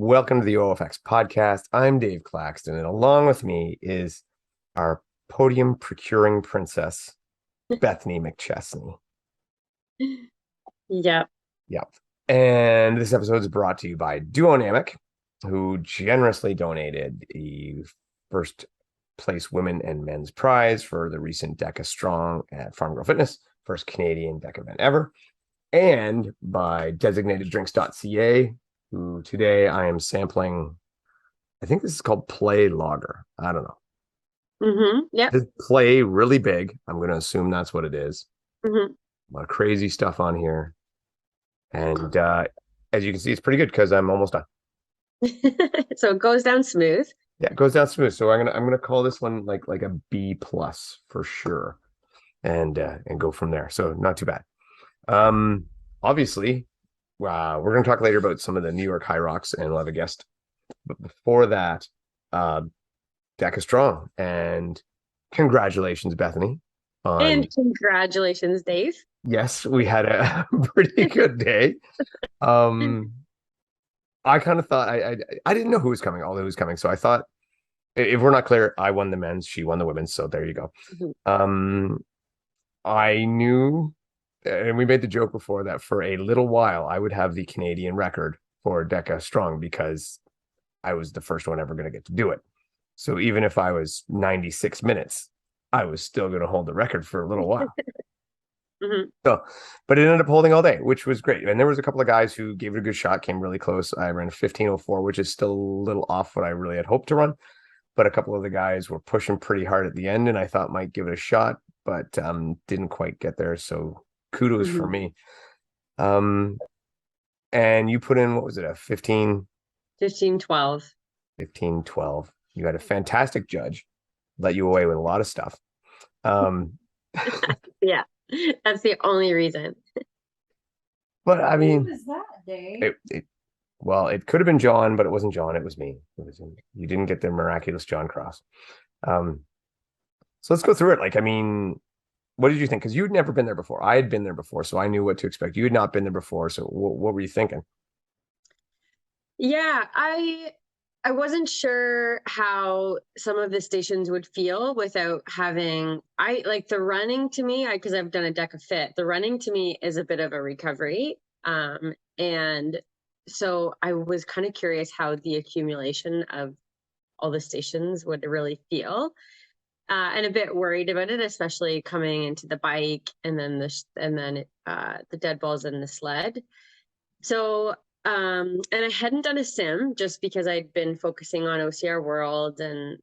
Welcome to the OFX podcast. I'm Dave Claxton, and along with me is our podium procuring princess, Bethany McChesney. Yep. Yep. And this episode is brought to you by Duonamic, who generously donated the first place women and men's prize for the recent Deka Strong at Farm Girl Fitness, first Canadian Deka event ever, and by Designateddrinks.ca, who today I am sampling. I think this is called Play Lager. I don't know. Yep. This Play really big. I'm going to assume that's what it is. Mm-hmm. A lot of crazy stuff on here. And as you can see, it's pretty good because I'm almost done. So it goes down smooth. Yeah, it goes down smooth. So I'm gonna call this one like a B plus for sure, and go from there. So not too bad. Obviously, we're gonna talk later about some of the New York Hyrox, and we'll have a guest. But before that, Deka Strong, and congratulations, Bethany. And congratulations, Dave. Yes, we had a pretty good day. I kind of thought I didn't know who was coming, although who was coming. So I thought, if we're not clear, I won the men's, she won the women's. So there you go. Mm-hmm. I knew, and we made the joke before, that for a little while I would have the Canadian record for Deka Strong because I was the first one ever going to get to do it. So even if I was 96 minutes, I was still going to hold the record for a little while. Mm-hmm. So, but it ended up holding all day, which was great. And there was a couple of guys who gave it a good shot, came really close. I ran 15:04, which is still a little off what I really had hoped to run. But a couple of the guys were pushing pretty hard at the end, and I thought might give it a shot, but didn't quite get there. So kudos for me. And you put in, what was it, a 15? 15-12. 15-12. You had a fantastic judge, let you away with a lot of stuff. Yeah, that's the only reason. But I mean, who was that, Dave? It could have been John, but it wasn't John. It was me. You didn't get the miraculous John Cross. So let's go through it. Like, I mean, what did you think? Because you'd never been there before. I had been there before, so I knew what to expect. You had not been there before, so what were you thinking? Yeah, I wasn't sure how some of the stations would feel without having, I like the running to me, because I've done a Deka Fit. The running to me is a bit of a recovery. And so I was kind of curious how the accumulation of all the stations would really feel. And a bit worried about it, especially coming into the bike and then the dead balls and the sled. So and I hadn't done a sim just because I'd been focusing on OCR World, and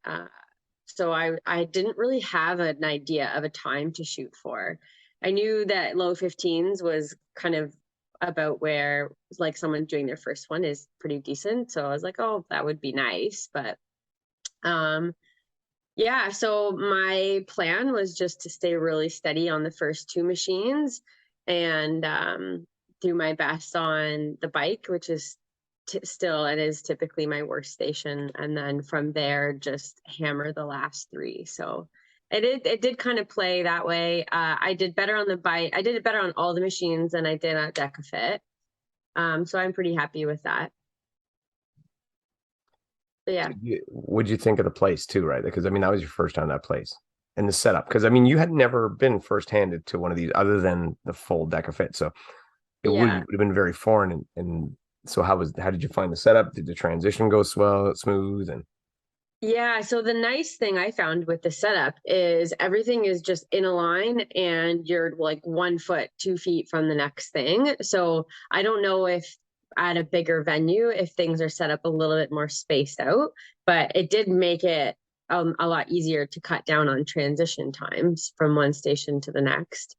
so I didn't really have an idea of a time to shoot for. I knew that low 15s was kind of about where like someone doing their first one is pretty decent. So I was like, oh, that would be nice. But yeah, so my plan was just to stay really steady on the first two machines and do my best on the bike, which is still, it is typically my worst station. And then from there, just hammer the last three. So it did kind of play that way. I did better on the bike. I did it better on all the machines than I did at Deka Fit. So I'm pretty happy with that. But yeah. What'd you think of the place too, right? Because I mean, that was your first time that place and the setup. Because I mean, you had never been first-handed to one of these other than the full Deka Fit. So it would have been very foreign. And so how did you find the setup? Did the transition go smooth? And yeah, so the nice thing I found with the setup is everything is just in a line and you're like 1 foot, 2 feet from the next thing. So I don't know if at a bigger venue, if things are set up a little bit more spaced out, but it did make it a lot easier to cut down on transition times from one station to the next.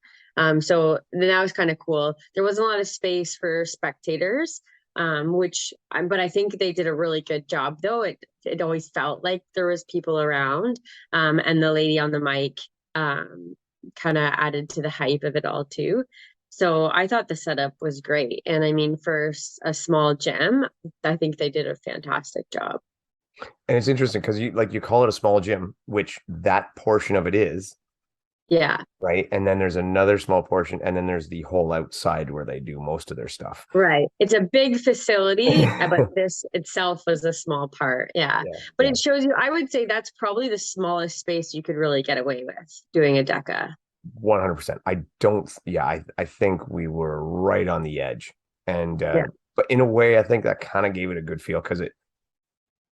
So that was kind of cool. There wasn't a lot of space for spectators, but I think they did a really good job though. It always felt like there was people around, and the lady on the mic, kind of added to the hype of it all too. So I thought the setup was great. And I mean, for a small gym, I think they did a fantastic job. it's interesting because you call it a small gym, which that portion of it is. Yeah. right? And then there's another small portion, and then there's the whole outside where they do most of their stuff. Right. It's a big facility, but Yeah, this itself was a small part. Yeah. But yeah. it shows you, I would say that's probably the smallest space you could really get away with doing a Deca. 100%. I don't, yeah, I think we were right on the edge. And, Yeah. but in a way, I think that kind of gave it a good feel because it,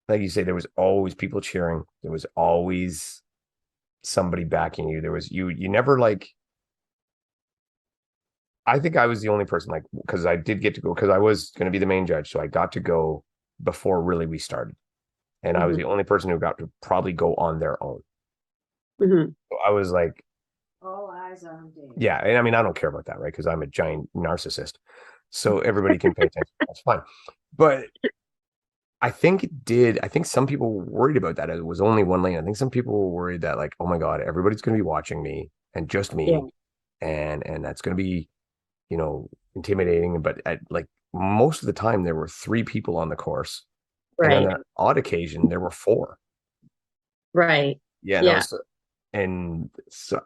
like you say, there was always people cheering. There was always somebody backing you. There was, you never like, I think I was the only person like, because I did get to go, because I was going to be the main judge. So I got to go before really we started. And I was Hmm. the only person who got to probably go on their own. Hmm. So I was like, All eyes on Dave. yeah. And I mean, I don't care about that, right? Because I'm a giant narcissist. So everybody can pay attention. That's fine. But I think it did. I think some people were worried about that. It was only one lane. I think some people were worried that, like, oh my God, everybody's going to be watching me and just Yeah. me. And that's going to be, intimidating. But like most of the time, there were three people on the course. And on Right. that odd occasion, there were four. Right. Yeah, no. Yeah. So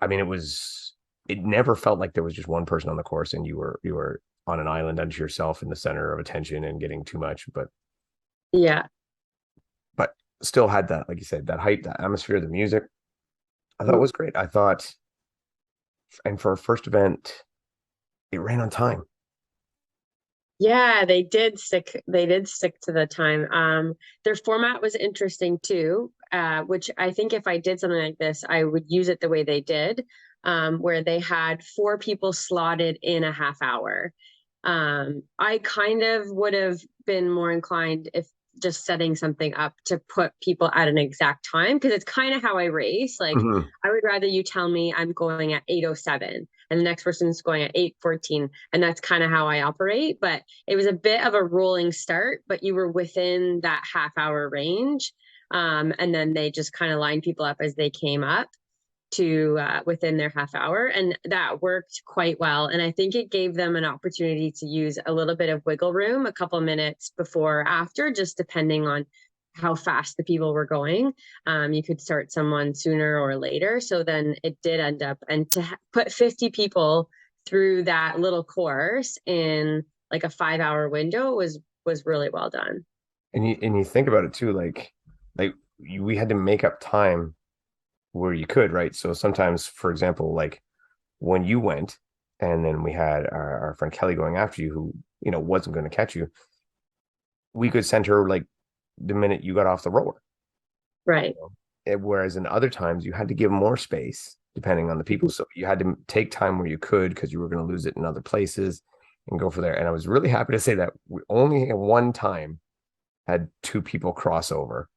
I mean, it never felt like there was just one person on the course and you were on an island unto yourself in the center of attention and getting too much. Yeah. But still had that, like you said, that hype, that atmosphere, the music. I thought it Mhm. was great. I thought, and for a first event, it ran on time. Yeah, they did stick to the time. Their format was interesting too, which I think if I did something like this, I would use it the way they did, where they had four people slotted in a half hour. I kind of would have been more inclined if just setting something up to put people at an exact time, because it's kind of how I race. Like, Mhm. I would rather you tell me I'm going at 8:07 and the next person's going at 8:14, and that's kind of how I operate. But it was a bit of a rolling start, but you were within that half hour range. And then they just kind of lined people up as they came up to within their half hour, and that worked quite well. And I think it gave them an opportunity to use a little bit of wiggle room a couple minutes before or after, just depending on how fast the people were going. You could start someone sooner or later. So then it did end up, and to put 50 people through that little course in like a 5 hour window was really well done. And you think about it too, we had to make up time where you could, right? So sometimes, for example, like when you went, and then we had our friend Kelly going after you, who wasn't going to catch you. We could send her like the minute you got off the roller. Right. Whereas in other times, you had to give more space depending on the people. So you had to take time where you could because you were going to lose it in other places and go for there. And I was really happy to say that we only at one time had two people cross over.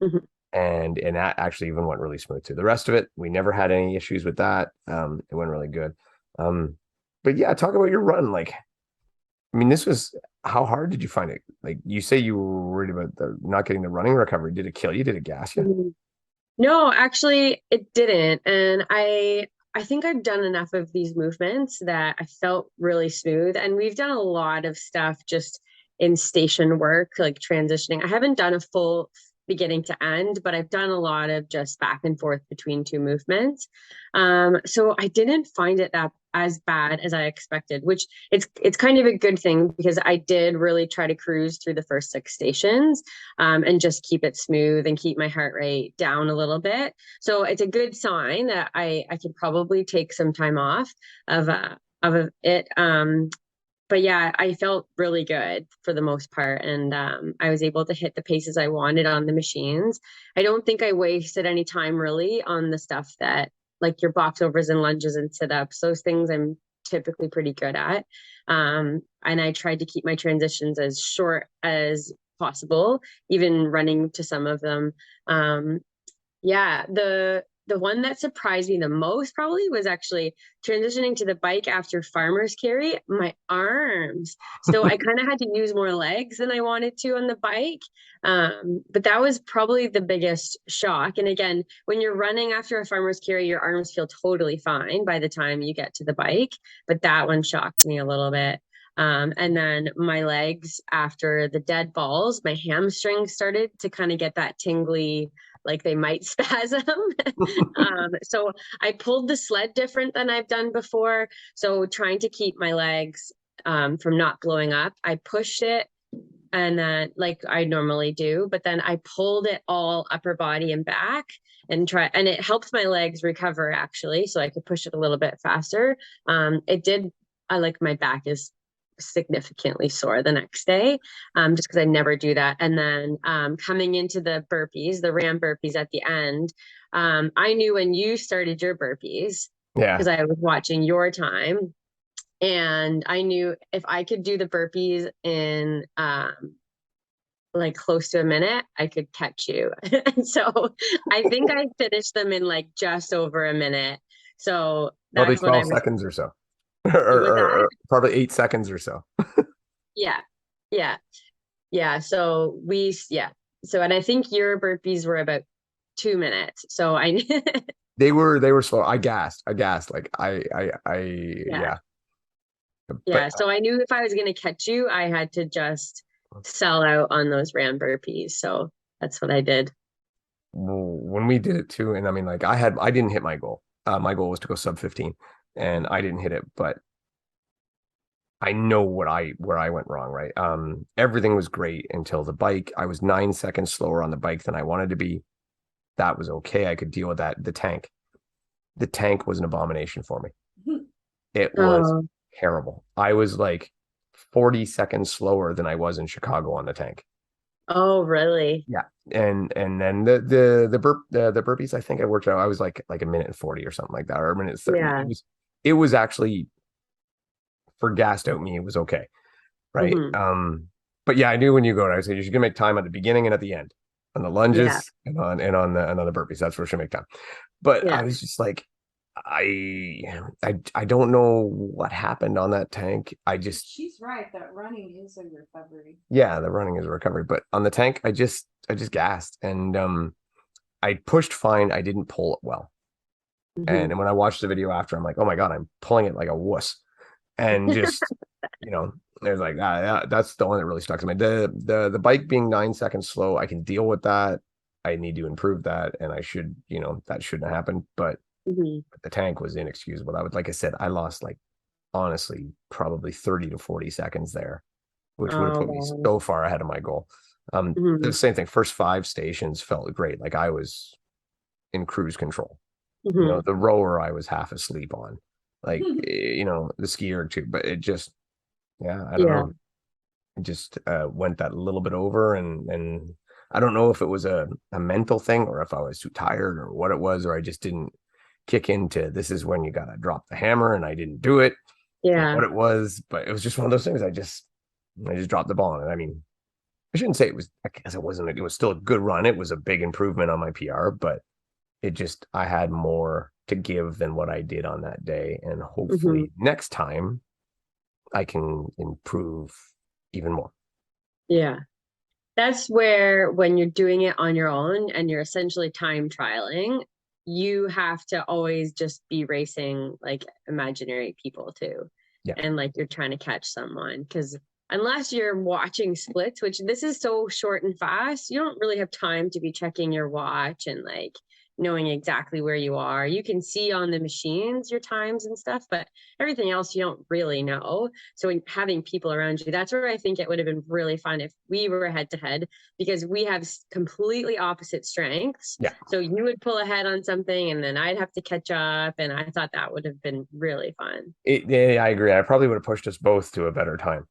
Mhm. And that actually even went really smooth too. The rest of it, we never had any issues with that. It went really good. But yeah, talk about your run. Like, I mean, this was how hard did you find it? Like you say you were worried about the not getting the running recovery. Did it kill you? Did it gas you? Mhm. No, actually, it didn't. And I think I've done enough of these movements that I felt really smooth. And we've done a lot of stuff just in station work, like transitioning. I haven't done a full beginning to end, but I've done a lot of just back and forth between two movements. So I didn't find it that as bad as I expected, which it's kind of a good thing because I did really try to cruise through the first six stations, and just keep it smooth and keep my heart rate down a little bit. So it's a good sign that I could probably take some time off of it. But yeah, I felt really good for the most part, and I was able to hit the paces I wanted on the machines. I don't think I wasted any time really on the stuff that, like, your box overs and lunges and sit ups. Those things I'm typically pretty good at. And I tried to keep my transitions as short as possible, even running to some of them. Um, yeah, the one that surprised me the most probably was actually transitioning to the bike after farmer's carry, my arms. So I kind of had to use more legs than I wanted to on the bike. But that was probably the biggest shock. And again, when you're running after a farmer's carry, your arms feel totally fine by the time you get to the bike. But that one shocked me a little bit. And then my legs after the dead balls, my hamstrings started to kind of get that tingly like they might spasm. So I pulled the sled different than I've done before. So trying to keep my legs from not blowing up, I pushed it and then like I normally do, but then I pulled it all upper body and back and it helped my legs recover actually, so I could push it a little bit faster. It did. I like my back is significantly sore the next day, just because I never do that. And then coming into the burpees, the ram burpees at the end, I knew when you started your burpees because I was watching your time. And I knew if I could do the burpees in like close to a minute, I could catch you. And so I think I finished them in like just over a minute. So Probably that's what I 12 was. seconds or so. Or probably 8 seconds or so. Yeah. Yeah. Yeah. So and I think your burpees were about 2 minutes. So I They were slow. I gassed. Like yeah. Yeah. So I knew if I was going to catch you, I had to just sell out on those ram burpees. So that's what I did. When we did it too, and I mean, like I didn't hit my goal. My goal was to go sub 15, and I didn't hit it, but I know where I went wrong, right? Everything was great until the bike. I was 9 seconds slower on the bike than I wanted to be. That was okay. I could deal with that. The tank was an abomination for me. It was terrible. I was like 40 seconds slower than I was in Chicago on the tank. Oh, really? Yeah. And then the burpees, I think I worked out. I was like a minute and 40 or something like that, or a minute 30. Yeah. It was actually, for gassed out me, it was okay. Right. Mm-hmm. But yeah, I knew when you go, I said you should make time at the beginning and at the end on the lunges and on the burpees. That's where you should make time. But I was just like, I don't know what happened on that tank. She's right, that running is a recovery. Yeah, the running is a recovery. But on the tank, I just gassed, and I pushed fine. I didn't pull it well. Mm-hmm. And when I watched the video after, I'm like, oh my God, I'm pulling it like a wuss. And just, it was like, that's the one that really stuck to me. The bike being 9 seconds slow, I can deal with that. I need to improve that. And I should, that shouldn't happen. But the tank was inexcusable. Like I said, I lost honestly, probably 30 to 40 seconds there, which would have put me so far ahead of my goal. The same thing. First 5 stations felt great. Like I was in cruise control. The rower I was half asleep on. Like, the skier too, but it just, I don't know. It just went that little bit over, and I don't know if it was a mental thing or if I was too tired or what it was, or I just didn't kick into, this is when you got to drop the hammer, and I didn't do it. Yeah. What it was, but it was just one of those things. I just dropped the ball on it. I mean, I shouldn't say it was, I guess it was still a good run. It was a big improvement on my PR, but I had more to give than what I did on that day. And hopefully next time I can improve even more. Yeah. That's where, when you're doing it on your own and you're essentially time trialing, you have to always just be racing like imaginary people too. Yeah. And like you're trying to catch someone, because unless you're watching splits, which this is so short and fast, you don't really have time to be checking your watch and like knowing exactly where you are. You can see on the machines your times and stuff, but everything else you don't really know. So having people around you, that's where I think it would have been really fun if we were head to head, because we have completely opposite strengths. Yeah. So you would pull ahead on something and then I'd have to catch up. And I thought that would have been really fun. Yeah, I agree. I probably would have pushed us both to a better time.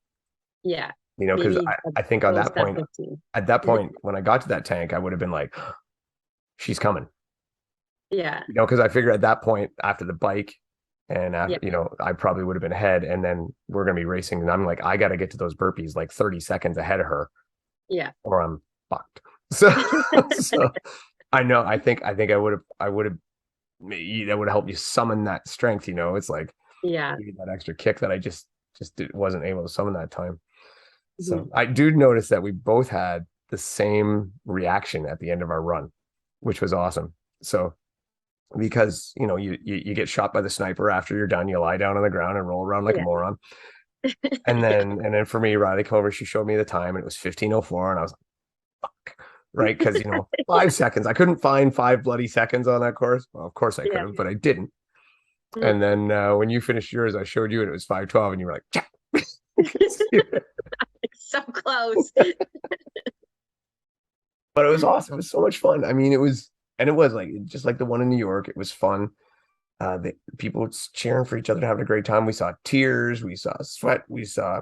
Yeah. Because I think on that point, when I got to that tank, I would have been like, she's coming. Yeah. Because I figured at that point, after the bike and after, I probably would have been ahead, and then we're going to be racing. And I'm like, I got to get to those burpees like 30 seconds ahead of her. Yeah. Or I'm fucked. So I know, I think I would have, that would help you summon that strength. It's like, that extra kick that I just wasn't able to summon that time. So I do notice that we both had the same reaction at the end of our run, which was awesome. So, because you get shot by the sniper after you're done, you lie down on the ground and roll around like a moron. And then for me, Riley came over, she showed me the time, and it was 15:04, and I was like, fuck. right? Because 5 seconds. I couldn't find 5 bloody seconds on that course. Well, of course I could Yeah. have, but I didn't. And then when you finished yours, I showed you and it was 5:12, and you were like, "Check." So close. But it was awesome. It was so much fun. I mean, it was like just like the one in New York. It was fun. The people cheering for each other, having a great time. We saw tears, we saw sweat, we saw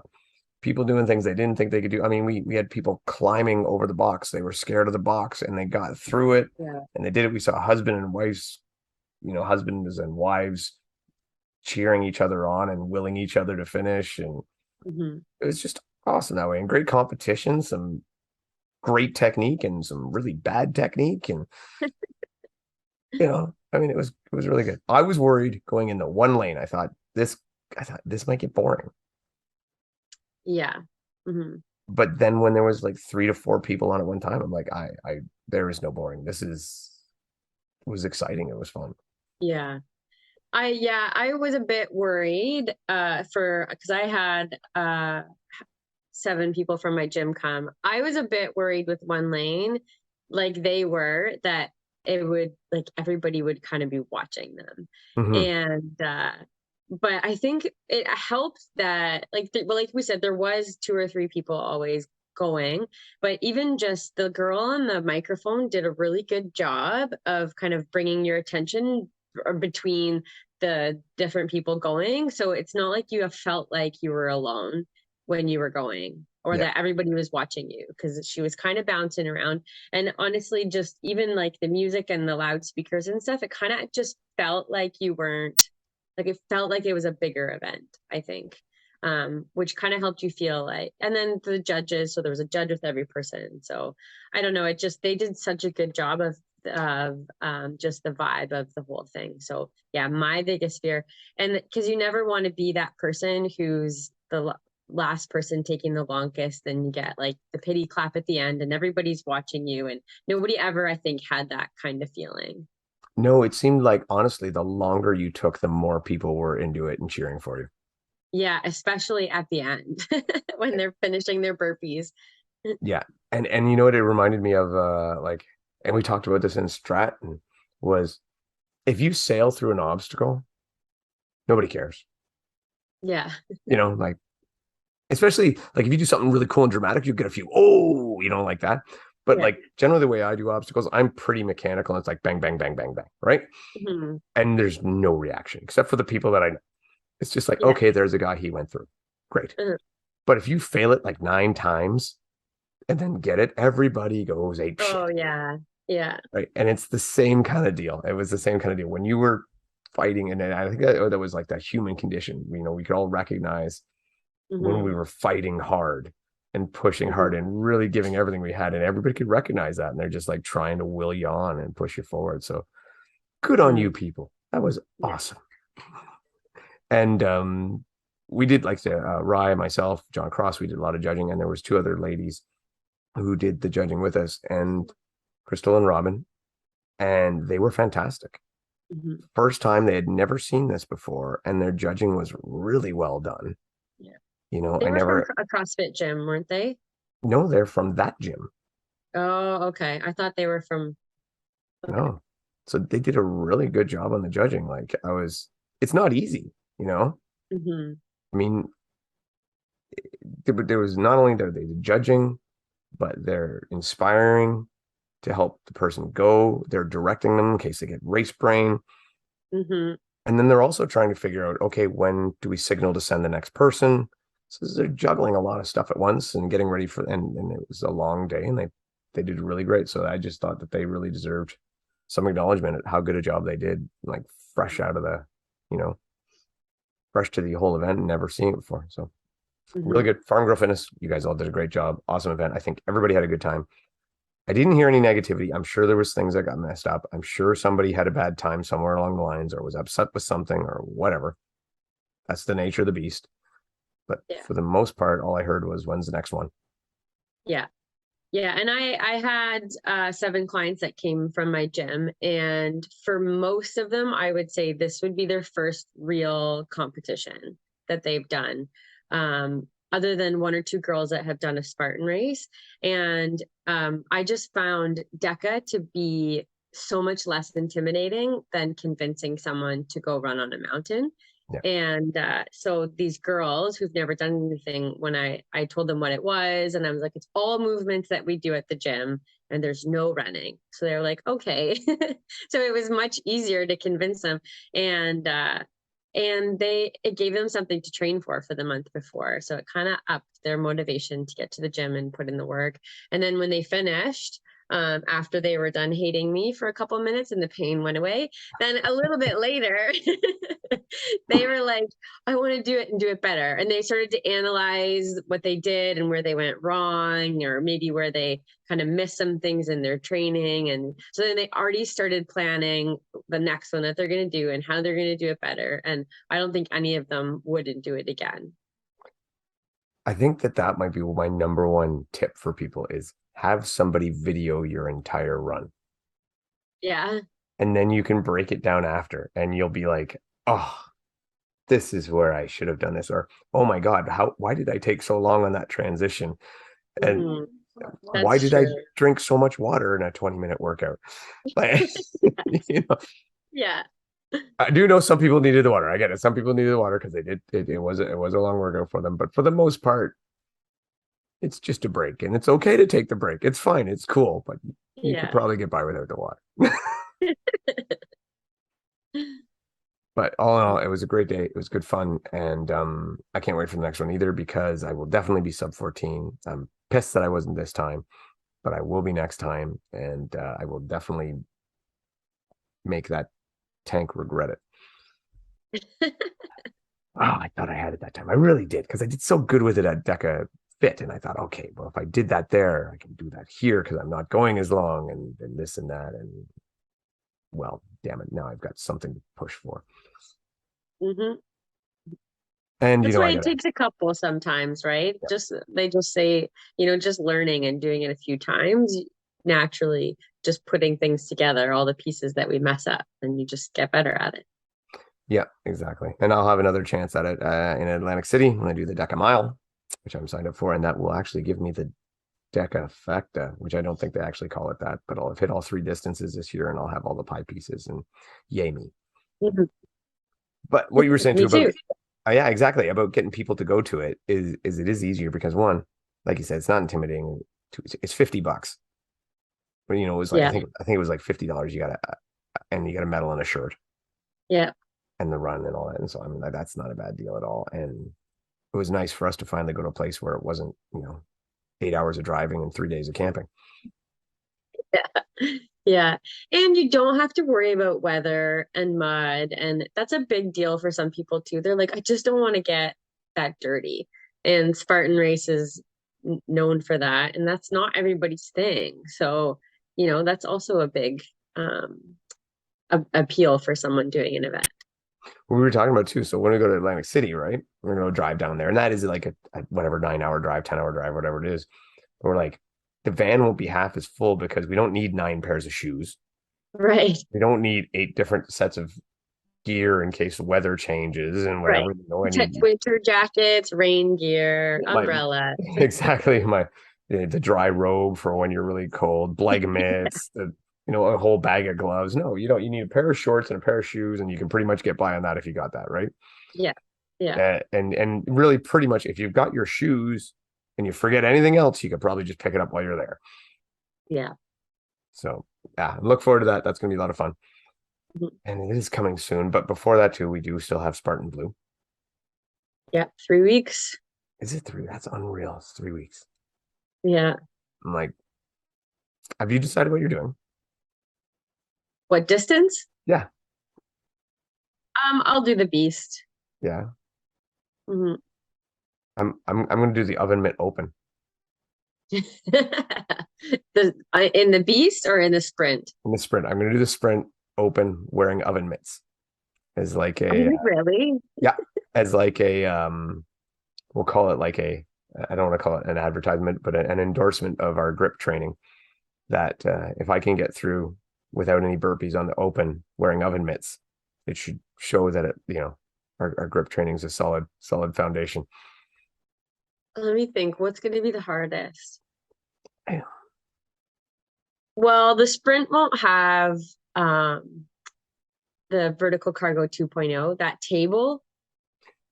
people doing things they didn't think they could do. I mean, we had people climbing over the box. They were scared of the box and they got through it. Yeah. And they did it. We saw husbands and wives cheering each other on and willing each other to finish. And it was just awesome that way. And great competition, some great technique and some really bad technique. And I mean, it was really good. I was worried going into one lane. I thought this might get boring. Yeah. But then when there was like 3 to 4 people on at one time, I'm like, there is no boring. It was exciting. It was fun. Yeah. I was a bit worried because I had 7 people from my gym come. I was a bit worried with one lane, like they were, that it would like everybody would kind of be watching them. And but I think it helped that like we said, there was 2 or 3 people always going, but even just the girl on the microphone did a really good job of kind of bringing your attention between the different people going, so it's not like you have felt like you were alone when you were going, or that everybody was watching you, because she was kind of bouncing around. And honestly, just even like the music and the loudspeakers and stuff, it kind of just felt like you weren't, like it felt like it was a bigger event, I think, which kind of helped you feel like. And then the judges, so there was a judge with every person, so I don't know, they did such a good job of just the vibe of the whole thing. So yeah, my biggest fear, and because you never want to be that person who's the last person taking the longest, then you get like the pity clap at the end and everybody's watching you, and nobody ever, I think, had that kind of feeling. No, it seemed like honestly, the longer you took, the more people were into it and cheering for you. Yeah, especially at the end when they're finishing their burpees. Yeah. And you know what it reminded me of, and we talked about this in Stratton, was if you sail through an obstacle, nobody cares. Yeah. Like, especially like if you do something really cool and dramatic, you get a few, like that. But like generally the way I do obstacles, I'm pretty mechanical. It's like bang, bang, bang, bang, bang, right? And there's no reaction except for the people that I know. It's just like, okay, there's a guy, he went through. Great. But if you fail it like 9 times and then get it, everybody goes ape shit. Oh, yeah. Yeah. Right. And it's the same kind of deal. It was the same kind of deal when you were fighting. And I think that was like that human condition. We could all recognize when we were fighting hard and pushing hard and really giving everything we had. And everybody could recognize that. And they're just like trying to will you on and push you forward. So good on you people. That was awesome. And we did like Rye, myself, John Cross, we did a lot of judging. And there was 2 other ladies who did the judging with us, and Crystal and Robin, and they were fantastic. First time, they had never seen this before, and their judging was really well done. They were from a CrossFit gym, weren't they? No, they're from that gym. Oh, okay. I thought they were from. Okay. No, so they did a really good job on the judging. Like it's not easy, I mean, there was not only the judging, but they're inspiring to help the person go. They're directing them in case they get race brain. And then they're also trying to figure out, okay, when do we signal to send the next person? So they're juggling a lot of stuff at once and getting ready for, and it was a long day, and they did really great. So I just thought that they really deserved some acknowledgement at how good a job they did, like fresh out of the, fresh to the whole event and never seeing it before. So really good. Farm Girl Fitness, you guys all did a great job. Awesome event. I think everybody had a good time. I didn't hear any negativity. I'm sure there was things that got messed up. I'm sure somebody had a bad time somewhere along the lines or was upset with something or whatever. That's the nature of the beast. But for the most part, all I heard was, when's the next one? Yeah. Yeah. And I had 7 clients that came from my gym. And for most of them, I would say this would be their first real competition that they've done. other than one or two girls that have done a Spartan race. And I just found Deka to be so much less intimidating than convincing someone to go run on a mountain. Yeah. And so these girls who've never done anything, when I told them what it was, and I was like, it's all movements that we do at the gym, and there's no running. So they were like, okay. So it was much easier to convince them. And it gave them something to train for the month before. So it kind of upped their motivation to get to the gym and put in the work. And then when they finished, after they were done hating me for a couple of minutes and the pain went away, then a little bit later, they were like, I want to do it and do it better. And they started to analyze what they did and where they went wrong, or maybe where they kind of missed some things in their training. And so then they already started planning the next one that they're going to do and how they're going to do it better. And I don't think any of them wouldn't do it again. I think that might be my number one tip for people is have somebody video your entire run. Yeah. And then you can break it down after and you'll be like, oh, this is where I should have done this. Or, oh my God, why did I take so long on that transition? And why did I drink so much water in a 20-minute workout? Like, you know. Yeah. I do know some people needed the water. I get it. Some people needed the water because they did. It was a long workout for them. But for the most part, it's just a break, and it's okay to take the break. It's fine. It's cool, but you could probably get by without the water. But all in all, it was a great day. It was good fun, and I can't wait for the next one either because I will definitely be sub 14. I'm pissed that I wasn't this time, but I will be next time, and I will definitely make that tank regret it. Oh, I thought I had it that time. I really did because I did so good with it at Deka Fit, and I thought, okay, well, if I did that there, I can do that here because I'm not going as long, and this and that, and well, damn it, now I've got something to push for. Mm-hmm. And that's why it takes a couple sometimes, right? Yeah. They just say, just learning and doing it a few times, naturally just putting things together, all the pieces that we mess up, and you just get better at it. Yeah, exactly. And I'll have another chance at it in Atlantic City when I do the Deka Mile, which I'm signed up for, and that will actually give me the Deka Facta, which I don't think they actually call it that, but I'll have hit all 3 distances this year, and I'll have all the pie pieces, and yay me. Mm-hmm. But what you were saying too. Yeah, exactly, about getting people to go to it is it is easier because one, like you said, it's not intimidating. It's $50. But it was like I think it was like $50. You got a medal and a shirt. Yeah. And the run and all that. And so I mean that's not a bad deal at all. And it was nice for us to finally go to a place where it wasn't, 8 hours of driving and 3 days of camping. Yeah. Yeah. And you don't have to worry about weather and mud. And that's a big deal for some people too. They're like, I just don't want to get that dirty. And Spartan Race is known for that. And that's not everybody's thing. So, that's also a big appeal for someone doing an event. We were talking about too. So when we go to Atlantic City, right, we're going to go drive down there. And that is like a whatever 9-hour drive, 10-hour drive, whatever it is. But we're like, the van won't be half as full because we don't need 9 pairs of shoes. Right. We don't need 8 different sets of gear in case the weather changes and whatever. Right. Winter jackets, rain gear, umbrella. Exactly. The dry robe for when you're really cold, bleg mitts, a whole bag of gloves. No, you don't. You need a pair of shorts and a pair of shoes, and you can pretty much get by on that if you got that, right? Yeah. Yeah. And really pretty much if you've got your shoes and you forget anything else, you could probably just pick it up while you're there. Yeah. So yeah, look forward to that. That's going to be a lot of fun. Mm-hmm. And it is coming soon. But before that too, we do still have Spartan Blue. Yeah. 3 weeks. Is it 3? That's unreal. It's 3 weeks. Yeah. I'm like, have you decided what you're doing? What distance? Yeah. I'll do the beast. Yeah. Mm-hmm. I'm going to do the oven mitt open. In the beast or in the sprint? In the sprint. I'm going to do the sprint open wearing oven mitts. As like a really? Yeah. As like a we'll call it like a, I don't want to call it an advertisement, but an endorsement of our grip training. That if I can get through without any burpees on the open wearing oven mitts, it should show that our grip training is a solid foundation. Let me think. What's going to be the hardest? Yeah. Well, the sprint won't have um the vertical cargo 2.0, that table.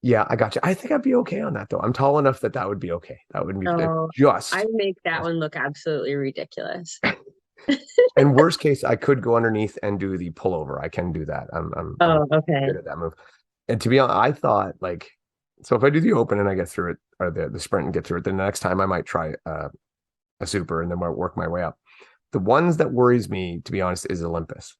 Yeah, I got you. I think I'd be okay on that though. I'm tall enough that would be okay. That would be So I just. make that one look absolutely ridiculous. And worst case, I could go underneath and do the pullover. I can do that. I'm Oh, okay. good at that move. And to be honest, I thought like, so if I do the open and I get through it, or the sprint and get through it, then the next time I might try a super and then work my way up. The ones that worries me, to be honest, is Olympus.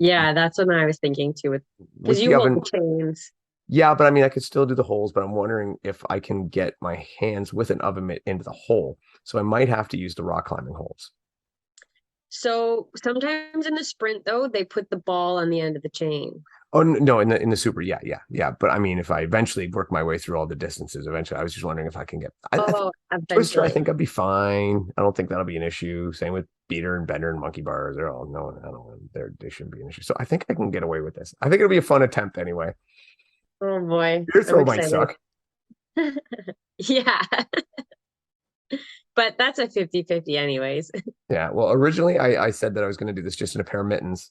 Yeah, that's what I was thinking too, with because With you the hold oven, the chains. yeah, but I mean, I could still do the holes, but I'm wondering if I can get my hands with an oven mitt into the hole. So I might have to use the rock climbing holes. So sometimes in the sprint though, they put the ball on the end of the chain. Oh no, in the super, yeah. But I mean, if I eventually work my way through all the distances, eventually, I was just wondering if I can get. I think Oh, Twister, I eventually. think I'd be fine. I don't think that'll be an issue. Same with beater and bender and monkey bars. They're all no, I don't. They shouldn't be an issue. So I think I can get away with this. I think it'll be a fun attempt anyway. Oh boy, Your I'm throw might excited. suck. Yeah, but that's a 50-50 anyways. Yeah. Well, originally I said that I was going to do this just in a pair of mittens,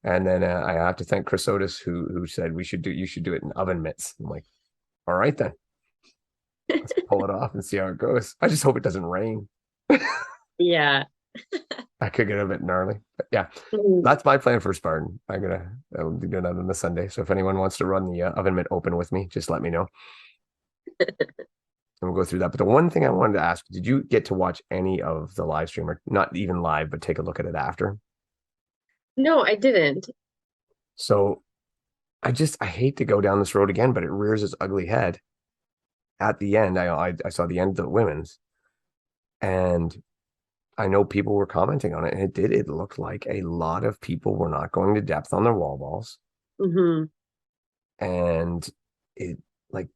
and then I have to thank Chris Otis who said you should do it in oven mitts. I'm like, all right then, let's pull it off and see how it goes. I just hope it doesn't rain. Yeah. I could get a bit gnarly, but yeah, Mm. that's my plan for Spartan. I'll be doing that on the Sunday. So if anyone wants to run the oven mitt open with me, just let me know and we'll go through that. But the one thing I wanted to ask, did you get to watch any of the live stream or not even live, but take a look at it after? No, I didn't. So I hate to go down this road again, but it rears its ugly head at the end. I saw the end of the women's, and I know people were commenting on it, and it looked like a lot of people were not going to depth on their wall balls, Hmm. and it like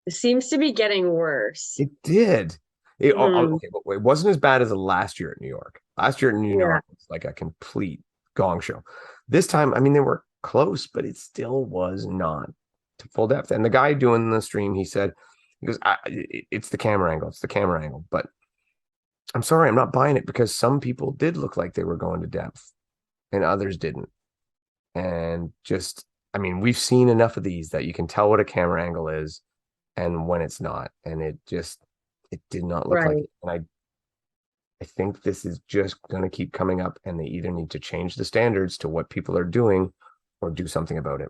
It seems to be getting worse. it did. Hmm. Okay, but it wasn't as bad as the last year at New York. Last year at New Yeah. York was like a complete gong show. This time, I mean, they were close, but it still was not to full depth. And the guy doing the stream, he said, he goes, it's the camera angle. It's the camera angle. But I'm sorry, I'm not buying it because some people did look like they were going to depth and others didn't. And just, I mean, we've seen enough of these that you can tell what a camera angle is and when it's not. And it did not look like Right. it. And I think this is just going to keep coming up, and they either need to change the standards to what people are doing or do something about it.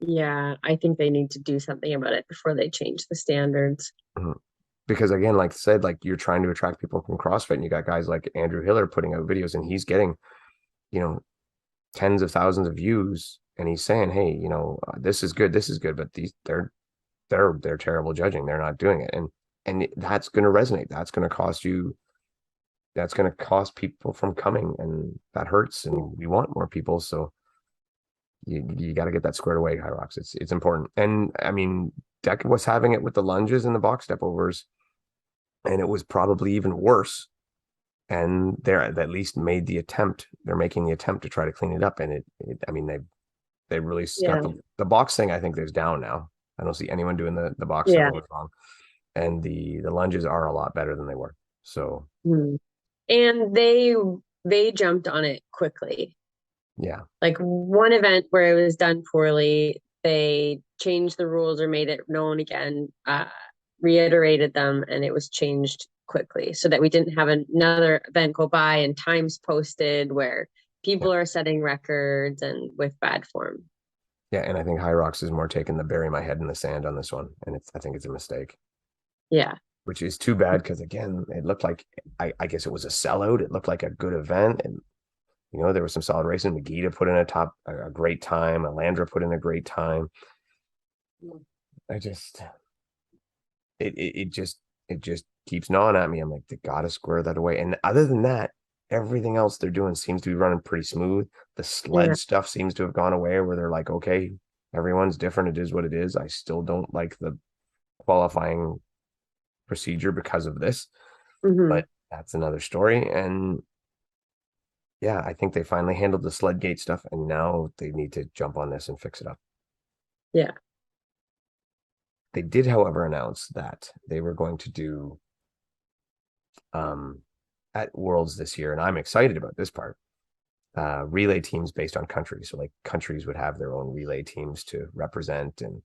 Yeah, I think they need to do something about it before they change the standards. Mhm. Because again, like I said, like you're trying to attract people from CrossFit, and you got guys like Andrew Hiller putting out videos, and he's getting, you know, tens of thousands of views, and he's saying, "Hey, this is good, but they're terrible judging. They're not doing it," and that's going to resonate. That's going to cost you. That's going to cost people from coming, and that hurts. And we want more people, so you got to get that squared away, Hyrox. It's important. And I mean, Deka was having it with the lunges and the box step overs, and it was probably even worse. And they're at least made the attempt. They're making the attempt to try to clean it up. And I mean, they really got Yeah. the box thing. I think there's down now. I don't see anyone doing the box step Yeah. overs wrong. And the lunges are a lot better than they were. So Mm. And they jumped on it quickly. yeah, Like one event where it was done poorly, they changed the rules or made it known again, reiterated them, and it was changed quickly so that we didn't have another event go by and times posted where yeah, people are setting records and with bad form. yeah. And I think Hyrox is more taking the bury my head in the sand on this one, and I think it's a mistake. Yeah. Which is too bad because again, it looked like I guess it was a sellout. It looked like a good event, and there was some solid racing. Megita put in a great time. Alandra put in a great time. I just it just keeps gnawing at me. I'm like, they gotta square that away. And other than that, everything else they're doing seems to be running pretty smooth. The Yeah. sled stuff seems to have gone away where they're like, okay, everyone's different. It is what it is. I still don't like the qualifying procedure because of this, Hmm. but that's another story. And yeah, I think they finally handled the sled gate stuff, and now they need to jump on this and fix it up. Yeah. They did, however, announce that they were going to do at Worlds this year, and I'm excited about this part. Relay teams based on countries. So like countries would have their own relay teams to represent, and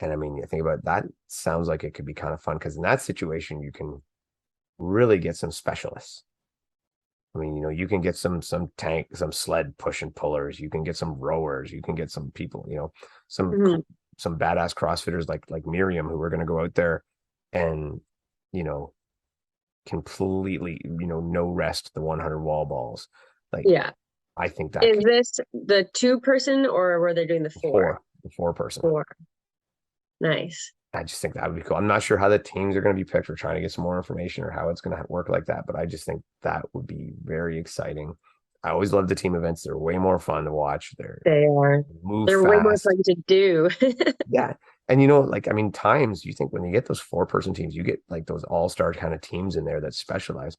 I mean, you think about it, that sounds like it could be kind of fun, because in that situation you can really get some specialists. I mean, you can get some tank, some sled push and pullers, you can get some rowers, you can get some people, some badass CrossFitters like Miriam, who are going to go out there and completely no rest the 100 wall balls. Like, yeah, I think that is this the 2-person, or were they doing the 4? The 4-person. 4. Nice. I just think that would be cool. I'm not sure how the teams are going to be picked. We're trying to get some more information or how it's going to work like that, but I just think that would be very exciting. I always love the team events. They're way more fun to watch. They're way more fun to do. Yeah. And like, I mean, times, you think when you get those 4-person teams, you get like those all-star kind of teams in there that specialize.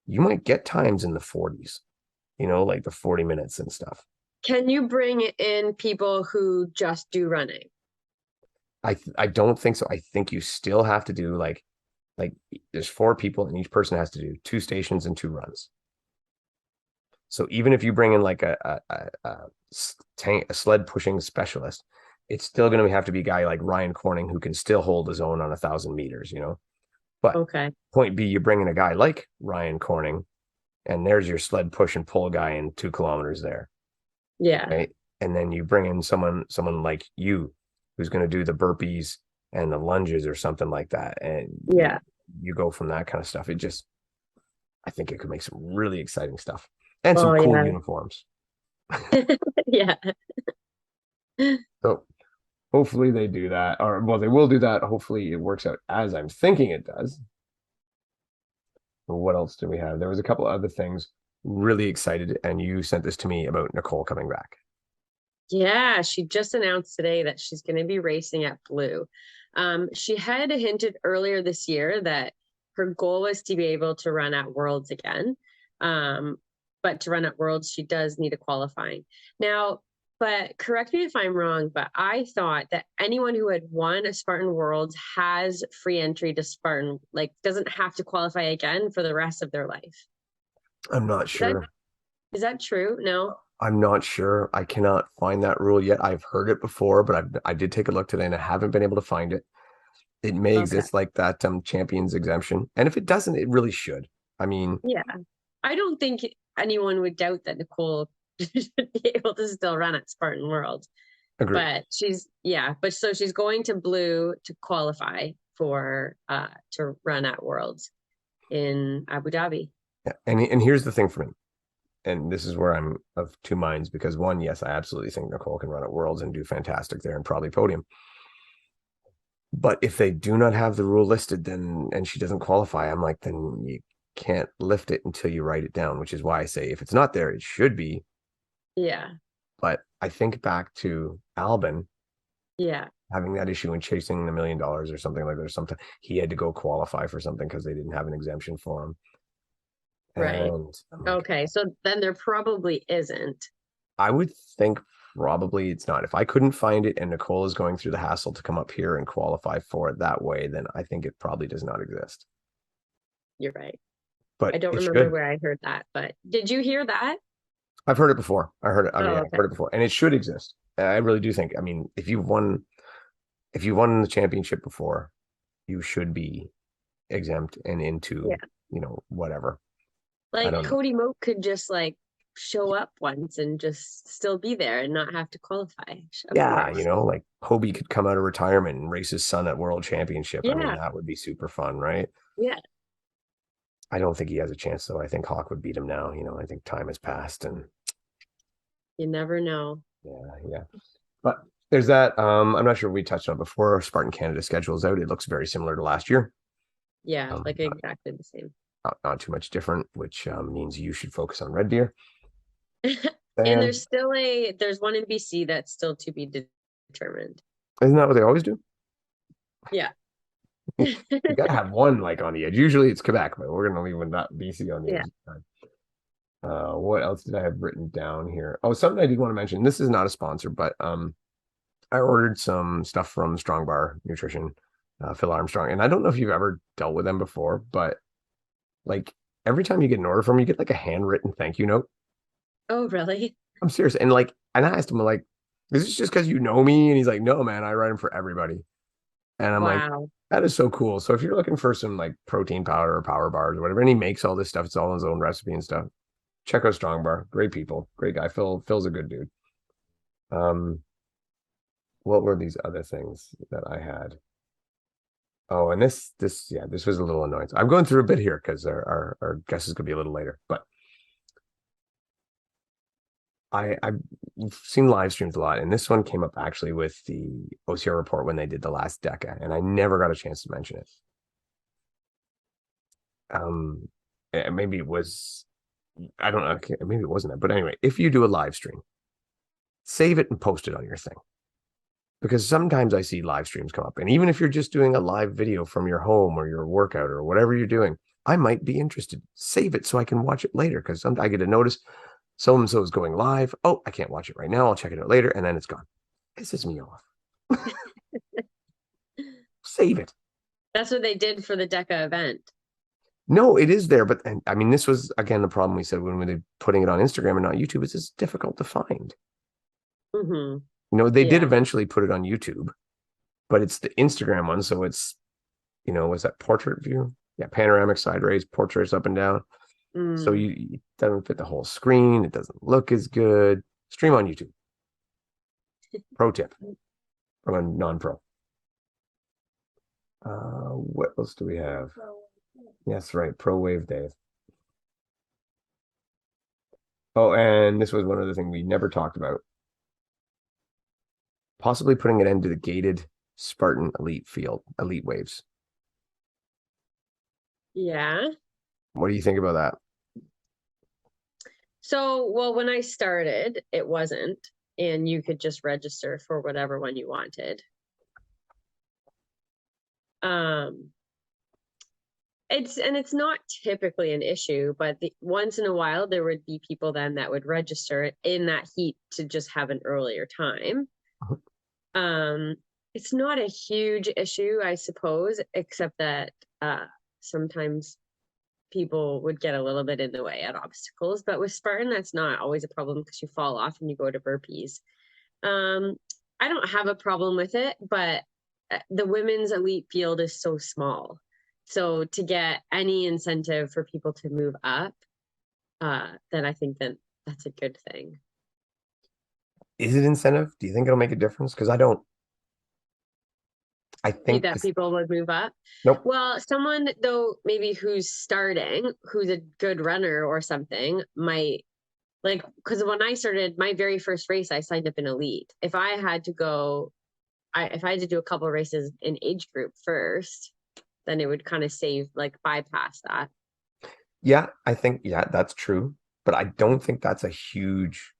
You might get times in the 40s, like the 40 minutes and stuff. Can you bring in people who just do running? I don't think so. I think you still have to do like there's 4 people and each person has to do 2 stations and 2 runs. So even if you bring in like a sled pushing specialist, it's still going to have to be a guy like Ryan Corning who can still hold his own on 1,000 meters, But okay. Point B, you bring in a guy like Ryan Corning, and there's your sled push and pull guy in 2 kilometers there. Yeah. Right. And then you bring in someone like you, who's going to do the burpees and the lunges or something like that. And you go from that kind of stuff. I think it could make some really exciting stuff and some cool uniforms. Yeah. So hopefully they do that, or well, they will do that. Hopefully it works out as I'm thinking it does. But what else do we have? There was a couple other things. Really excited, and you sent this to me about Nicole coming back. Yeah, she just announced today that she's going to be racing at Blue. She had hinted earlier this year that her goal was to be able to run at Worlds again. But to run at Worlds, she does need a qualifying. Now, but correct me if I'm wrong, but I thought that anyone who had won a Spartan Worlds has free entry to Spartan, like doesn't have to qualify again for the rest of their life. I'm not sure. Is that true? No? I'm not sure. I cannot find that rule yet. I've heard it before, but I did take a look today and I haven't been able to find it. It may exist like that champions exemption. And if it doesn't, it really should. I mean, yeah, I don't think anyone would doubt that Nicole should be able to still run at Spartan World. Agreed. But so she's going to Blue to qualify for to run at Worlds in Abu Dhabi. Yeah. And here's the thing for me. And this is where I'm of 2 minds, because one, yes, I absolutely think Nicole can run at Worlds and do fantastic there and probably podium. But if they do not have the rule listed, then, and she doesn't qualify, I'm like, then you can't lift it until you write it down, which is why I say if it's not there, it should be. Yeah. But I think back to Albin. Yeah. Having that issue and chasing $1 million or something like that, or something, he had to go qualify for something because they didn't have an exemption for him. Right. Okay. So then there probably isn't. I would think probably it's not. If I couldn't find it and Nicole is going through the hassle to come up here and qualify for it that way, then I think it probably does not exist. You're right. But I don't remember where I heard that, but did you hear that? I've heard it before. I heard it. I mean, I've heard it before, and it should exist. I really do think. I mean, if you've won the championship before, you should be exempt and into, whatever. Like Cody Moak could just like show up once and just still be there and not have to qualify. Yeah, like Hobie could come out of retirement and race his son at World Championship. Yeah. I mean, that would be super fun, right? Yeah. I don't think he has a chance, though. I think Hawk would beat him now. I think time has passed, and you never know. Yeah. But there's that. I'm not sure if we touched on it before. Spartan Canada schedule is out. It looks very similar to last year. Yeah, like exactly the same. Not too much different, which means you should focus on Red Deer. And there's one in BC that's still to be determined. Isn't that what they always do? Yeah. You gotta have one like on the edge. Usually it's Quebec, but we're gonna leave with that BC on the edge. What else did I have written down here? Oh, something I did want to mention. This is not a sponsor, but I ordered some stuff from Strong Bar Nutrition, Phil Armstrong, and I don't know if you've ever dealt with them before, but like every time you get an order from them, you get like a handwritten thank you note. Oh, really? I'm serious. And like, and I asked him like, is this just because you know me? And he's like, no, man, I write them for everybody. And I'm like, Wow. that is so cool. So if you're looking for some like protein powder or power bars or whatever, and he makes all this stuff, it's all his own recipe and stuff. Check out Strong Bar. Great people, great guy. Phil's a good dude. Um, what were these other things that I had? Oh, and this was a little annoying. I'm going through a bit here because our guesses could be a little later, but I've seen live streams a lot, and this one came up actually with the OCR report when they did the last Deka, and I never got a chance to mention it. Maybe it was, I don't know, maybe it wasn't that, but anyway, if you do a live stream, save it and post it on your thing. Because sometimes I see live streams come up, and even if you're just doing a live video from your home or your workout or whatever you're doing, I might be interested. Save it so I can watch it later, because I get a notice so and so is going live. Oh, I can't watch it right now. I'll check it out later, and then it's gone. Pisses me off. Save it. That's what they did for the Deka event. No, it is there, but I mean, this was again the problem we said when we were putting it on Instagram and not YouTube. Is it's difficult to find. Mm-hmm. You know, they did eventually put it on YouTube, but it's the Instagram one, so it's, you know, was that portrait view? Yeah, panoramic side raise, portraits up and down. So it doesn't fit the whole screen. It doesn't look as good. Stream on YouTube. Pro tip from a non-pro. What else do we have? Yes, right. Pro Wave Dave. Oh, and this was one other thing we never talked about. Possibly putting an end to the gated Spartan elite waves. Yeah. What do you think about that? So, well, when I started, it wasn't, and you could just register for whatever one you wanted. It's not typically an issue, but once in a while there would be people then that would register in that heat to just have an earlier time. It's not a huge issue, I suppose, except that sometimes people would get a little bit in the way at obstacles. But with Spartan, that's not always a problem because you fall off and you go to burpees. I don't have a problem with it, but the women's elite field is so small. So to get any incentive for people to move up, then I think that that's a good thing. Is it incentive? Do you think it'll make a difference? Because I don't. I think that people would move up. Nope. Well, someone though, maybe who's starting, who's a good runner or something, might like, because when I started my very first race, I signed up in elite. If I had to do a couple of races in age group first, then it would kind of bypass that. Yeah, I think, that's true. But I don't think that's a huge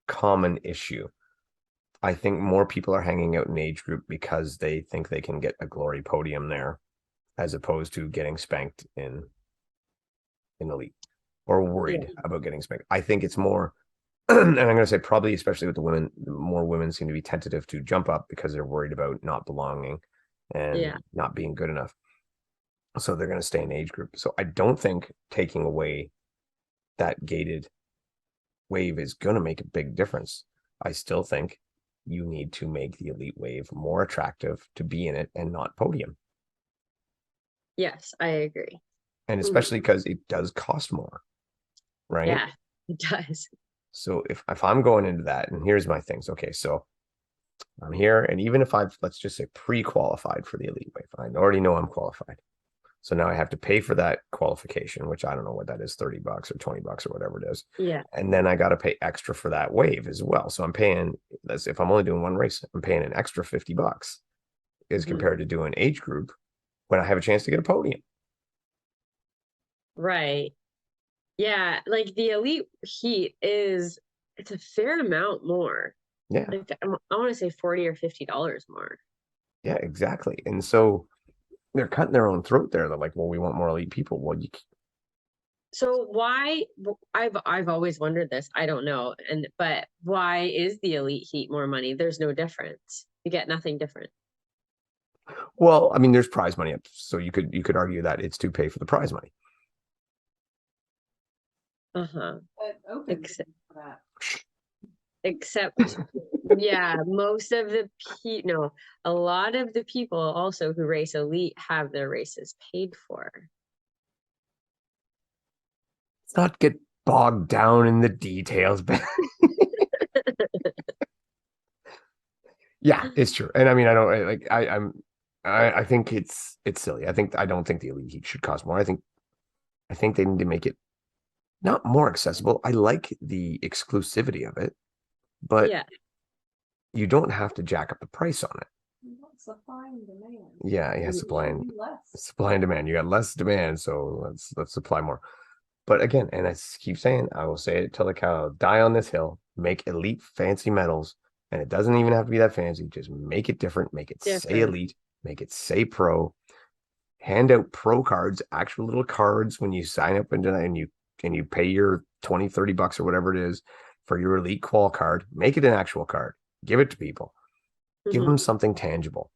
common issue. I think more people are hanging out in age group because they think they can get a glory podium there, as opposed to getting spanked in elite or worried about getting spanked. I think it's more, and I'm going to say probably, especially with the women, more women seem to be tentative to jump up because they're worried about not belonging and not being good enough. So they're going to stay in age group. So I don't think taking away that gated wave is going to make a big difference. I still think you need to make the elite wave more attractive to be in it and not podium. Yes, I agree. And especially because it does cost more, right? Yeah, it does. So if I'm going into that, and here's my things. Okay, so I'm here, and even if let's just say pre-qualified for the elite wave, I already know I'm qualified. So now I have to pay for that qualification, which I don't know what that is, $30 or $20 or whatever it is. Yeah. And then I got to pay extra for that wave as well. So I'm paying, if I'm only doing one race, I'm paying an extra $50 as compared to doing age group when I have a chance to get a podium. Right. Yeah. Like the elite heat it's a fair amount more. Yeah. Like, I want to say $40 or $50 more. Yeah, exactly. And so they're cutting their own throat there. They're like, well, we want more elite people. Well, so why? I've always wondered this. I don't know, but why is the elite heat more money? There's no difference. You get nothing different. Well, I mean, there's prize money up, so you could argue that it's to pay for the prize money. But open for that. Except, yeah, most of the a lot of the people also who race elite have their races paid for. Let's not get bogged down in the details, but yeah, it's true. And I mean, I don't like I think it's silly. I don't think the elite heat should cost more. I think they need to make it not more accessible. I like the exclusivity of it, but you don't have to jack up the price on it. Supply and demand. Yeah, supply and demand. You got less demand, so let's supply more. But again, and I keep saying, I will say it till the cow die on this hill. Make elite fancy medals, and it doesn't even have to be that fancy. Just make it different. Make it say elite. Make it say pro. Hand out pro cards, actual little cards when you sign up and you pay your $20-$30 or whatever it is for your elite qual card. Make it an actual card. Give it to people. Give them something tangible.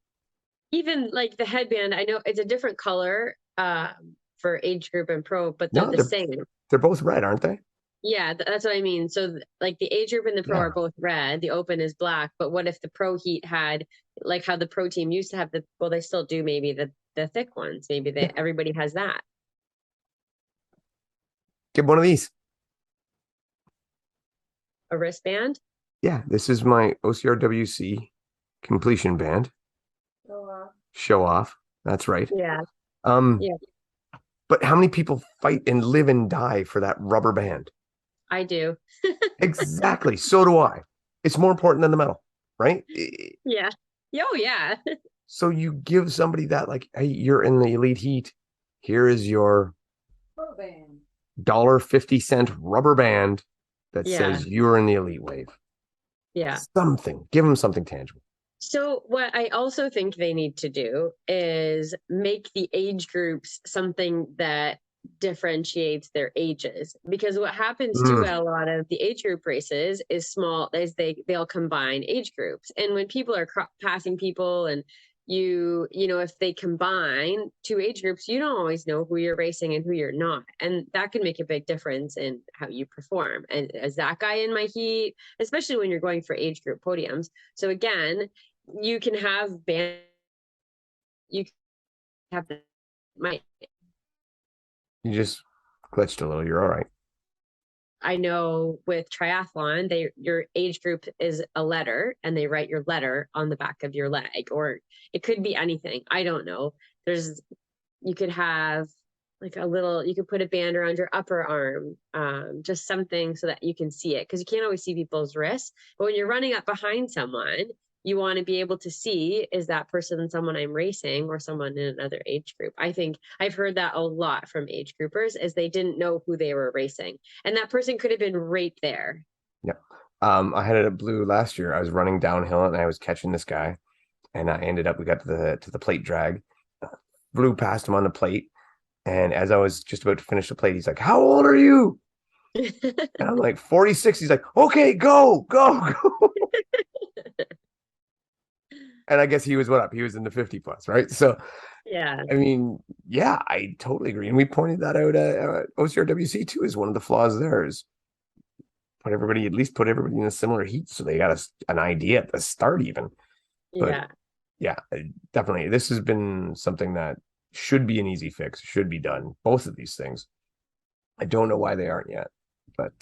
Even like the headband, I know it's a different color for age group and pro, but they're the same. They're both red, aren't they? Yeah, that's what I mean. So like the age group and the pro are both red. The open is black. But what if the pro heat had like how the pro team used to have they still do maybe the thick ones. Maybe everybody has that. Get one of these. A wristband? Yeah, this is my OCRWC completion band. Show off. That's right. Yeah. But how many people fight and live and die for that rubber band? I do. Exactly. So do I. It's more important than the medal, right? Yeah. Oh, yeah. So you give somebody that, like, hey, you're in the elite heat. Here is your $1.50 rubber band that says you're in the elite wave. Yeah. Something. Give them something tangible. So what I also think they need to do is make the age groups something that differentiates their ages, because what happens to a lot of the age group races is they'll combine age groups, and when people are passing people and you know, if they combine two age groups, you don't always know who you're racing and who you're not, and that can make a big difference in how you perform. And is that guy in my heat, especially when you're going for age group podiums? So again, you can have you can have you just glitched a little. You're all right. I know with triathlon, your age group is a letter, and they write your letter on the back of your leg, or it could be anything. I don't know. You could have like you could put a band around your upper arm, just something so that you can see it, because you can't always see people's wrists. But when you're running up behind someone, you want to be able to see, is that person someone I'm racing or someone in another age group? I think I've heard that a lot from age groupers, is they didn't know who they were racing, and that person could have been right there. Yeah. I had it at Blue last year. I was running downhill and I was catching this guy, and I ended up, we got to the plate drag. Blue passed him on the plate, and as I was just about to finish the plate, he's like, "How old are you?" And I'm like, 46. He's like, "Okay, go." And I guess he was he was in the 50 plus, right? So, yeah, I mean, yeah, I totally agree. And we pointed that out at OCRWC too, as one of the flaws there is put everybody in a similar heat, so they got an idea at the start even. But yeah, definitely. This has been something that should be an easy fix, should be done. Both of these things. I don't know why they aren't yet, but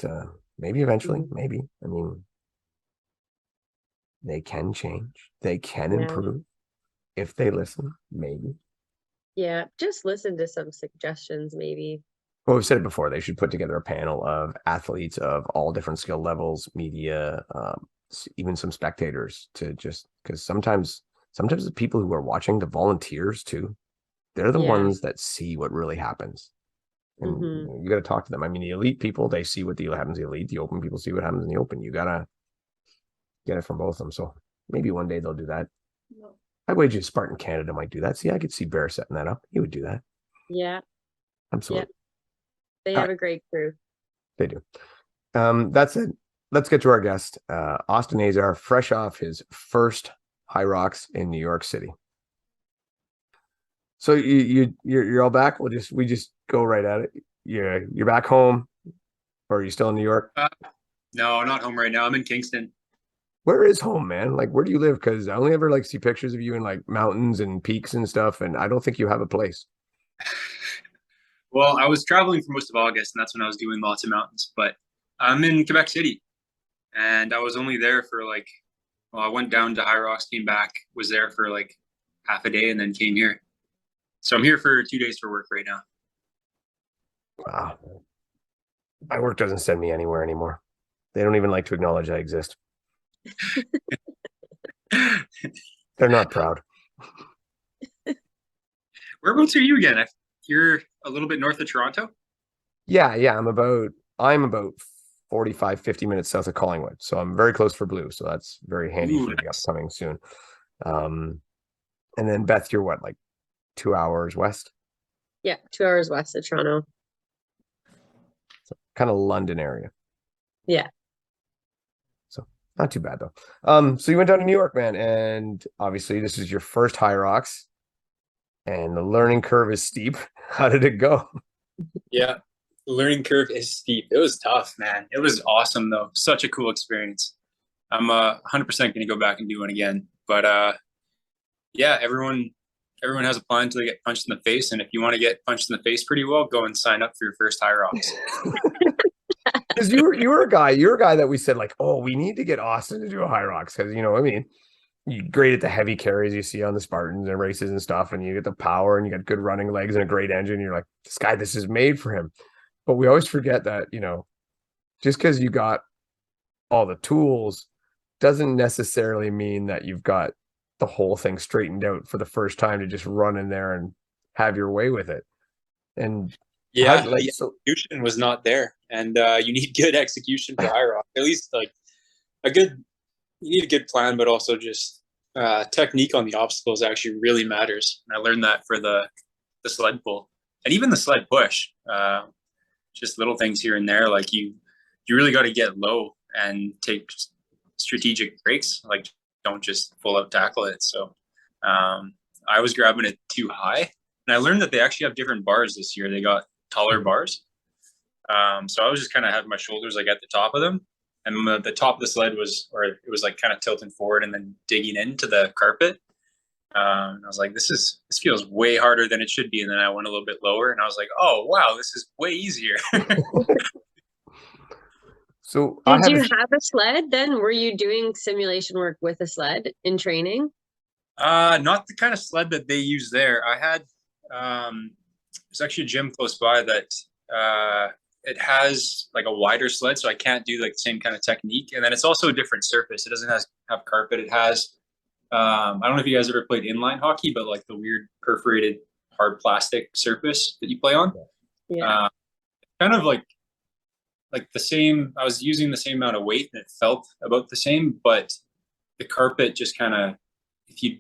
maybe eventually, maybe. I mean, they can change. They can improve if they listen, maybe. Yeah, just listen to some suggestions, maybe. Well, we've said it before. They should put together a panel of athletes of all different skill levels, media, even some spectators, to just, because sometimes the people who are watching, the volunteers too, they're the ones that see what really happens. And you got to talk to them. I mean, the elite people, they see what happens in the elite. The open people see what happens in the open. You got to get it from both of them. So maybe one day they'll do that. No. I wager Spartan Canada might do that. See, I could see Bear setting that up. He would do that. Yeah. Absolutely. Yeah. They have a great crew. They do. That's it. Let's get to our guest, Austin Azar, fresh off his first Hyrox in New York City. So you're all back. We just go right at it. You're back home, or are you still in New York? No, not home right now. I'm in Kingston. Where is home, man? Like, where do you live? Because I only ever like see pictures of you in like mountains and peaks and stuff, and I don't think you have a place. Well, I was traveling for most of August, and that's when I was doing lots of mountains. But I'm in Quebec City, and I was only there for I went down to Hyrox, came back, was there for like half a day, and then came here. So I'm here for 2 days for work right now. Wow. My work doesn't send me anywhere anymore. They don't even like to acknowledge I exist. They're not proud. Whereabouts are you again? You're a little bit north of Toronto? Yeah. I'm about 45, 50 minutes south of Collingwood. So I'm very close for Blue. So that's very handy for the upcoming soon. And then Beth, you're what, like 2 hours west? Yeah, 2 hours west of Toronto. So kind of London area. Yeah. So not too bad though. So you went down to New York, man, and obviously this is your first Hyrox, and the learning curve is steep. How did it go? Yeah, the learning curve is steep. It was tough, man. It was awesome though. Such a cool experience. I'm 100% going to go back and do one again. But yeah, everyone has a plan until they get punched in the face, and if you want to get punched in the face pretty well, go and sign up for your first Hyrox. Because you're a guy that we said like, oh, we need to get Austin to do a Hyrox, because you're great at the heavy carries you see on the Spartans and races and stuff, and you get the power and you got good running legs and a great engine. You're like, this is made for him. But we always forget that, just because you got all the tools doesn't necessarily mean that you've got the whole thing straightened out for the first time to just run in there and have your way with it. And yeah, execution was not there, and you need good execution for Hyrox. At least you need a good plan, but also just technique on the obstacles actually really matters. And I learned that for the sled pull and even the sled push. Just little things here and there, like you really got to get low and take strategic breaks. Like, don't just full out tackle it. So I was grabbing it too high, and I learned that they actually have different bars this year. They got taller bars. So I was just kind of having my shoulders like at the top of them, and the top of the sled was like kind of tilting forward and then digging into the carpet. I was like, this feels way harder than it should be. And then I went a little bit lower, and I was like, oh wow, this is way easier. So did you have a sled then? Were you doing simulation work with a sled in training? Not the kind of sled that they use there. I had there's actually a gym close by that it has like a wider sled, so I can't do like the same kind of technique. And then it's also a different surface. It doesn't have carpet. It has I don't know if you guys ever played inline hockey, but like the weird perforated hard plastic surface that you play on. Yeah. Kind of like the same. I was using the same amount of weight, and it felt about the same, but the carpet just kind of, if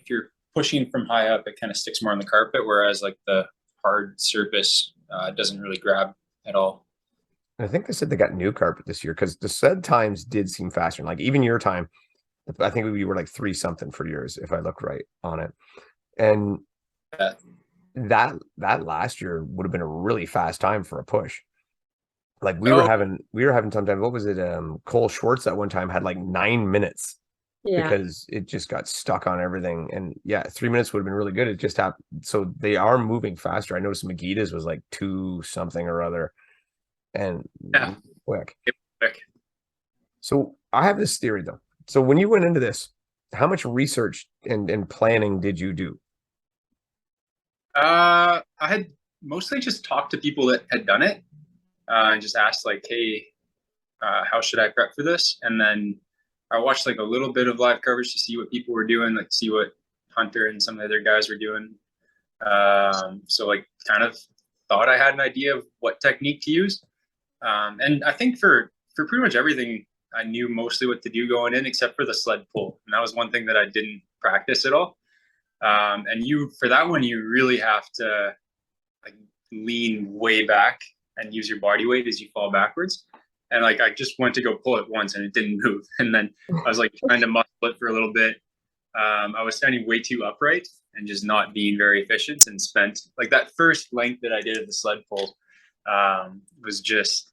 you're pushing from high up, it kind of sticks more on the carpet, whereas like the hard surface doesn't really grab at all. I think they said they got new carpet this year, because the sled times did seem faster. Like even your time, I think we were like 3 something for yours, if I look right on it. And that last year would have been a really fast time for a push. Like we were having sometimes, what was it? Cole Schwartz at one time had like 9 minutes. Yeah. Because it just got stuck on everything. And yeah, 3 minutes would have been really good. It just happened. So they are moving faster. I noticed Megita's was like 2 something or other. And quick. So I have this theory though. So when you went into this, how much research and planning did you do? I had mostly just talked to people that had done it, and just asked like, hey, how should I prep for this? And then I watched like a little bit of live coverage to see what people were doing, like see what Hunter and some of the other guys were doing. So like kind of thought I had an idea of what technique to use. And I think for pretty much everything, I knew mostly what to do going in, except for the sled pull. And that was one thing that I didn't practice at all. And for that one, you really have to like lean way back and use your body weight as you fall backwards. And like, I just went to go pull it once and it didn't move. And then I was like trying to muscle it for a little bit. I was standing way too upright and just not being very efficient, and spent like that first length that I did at the sled pull was just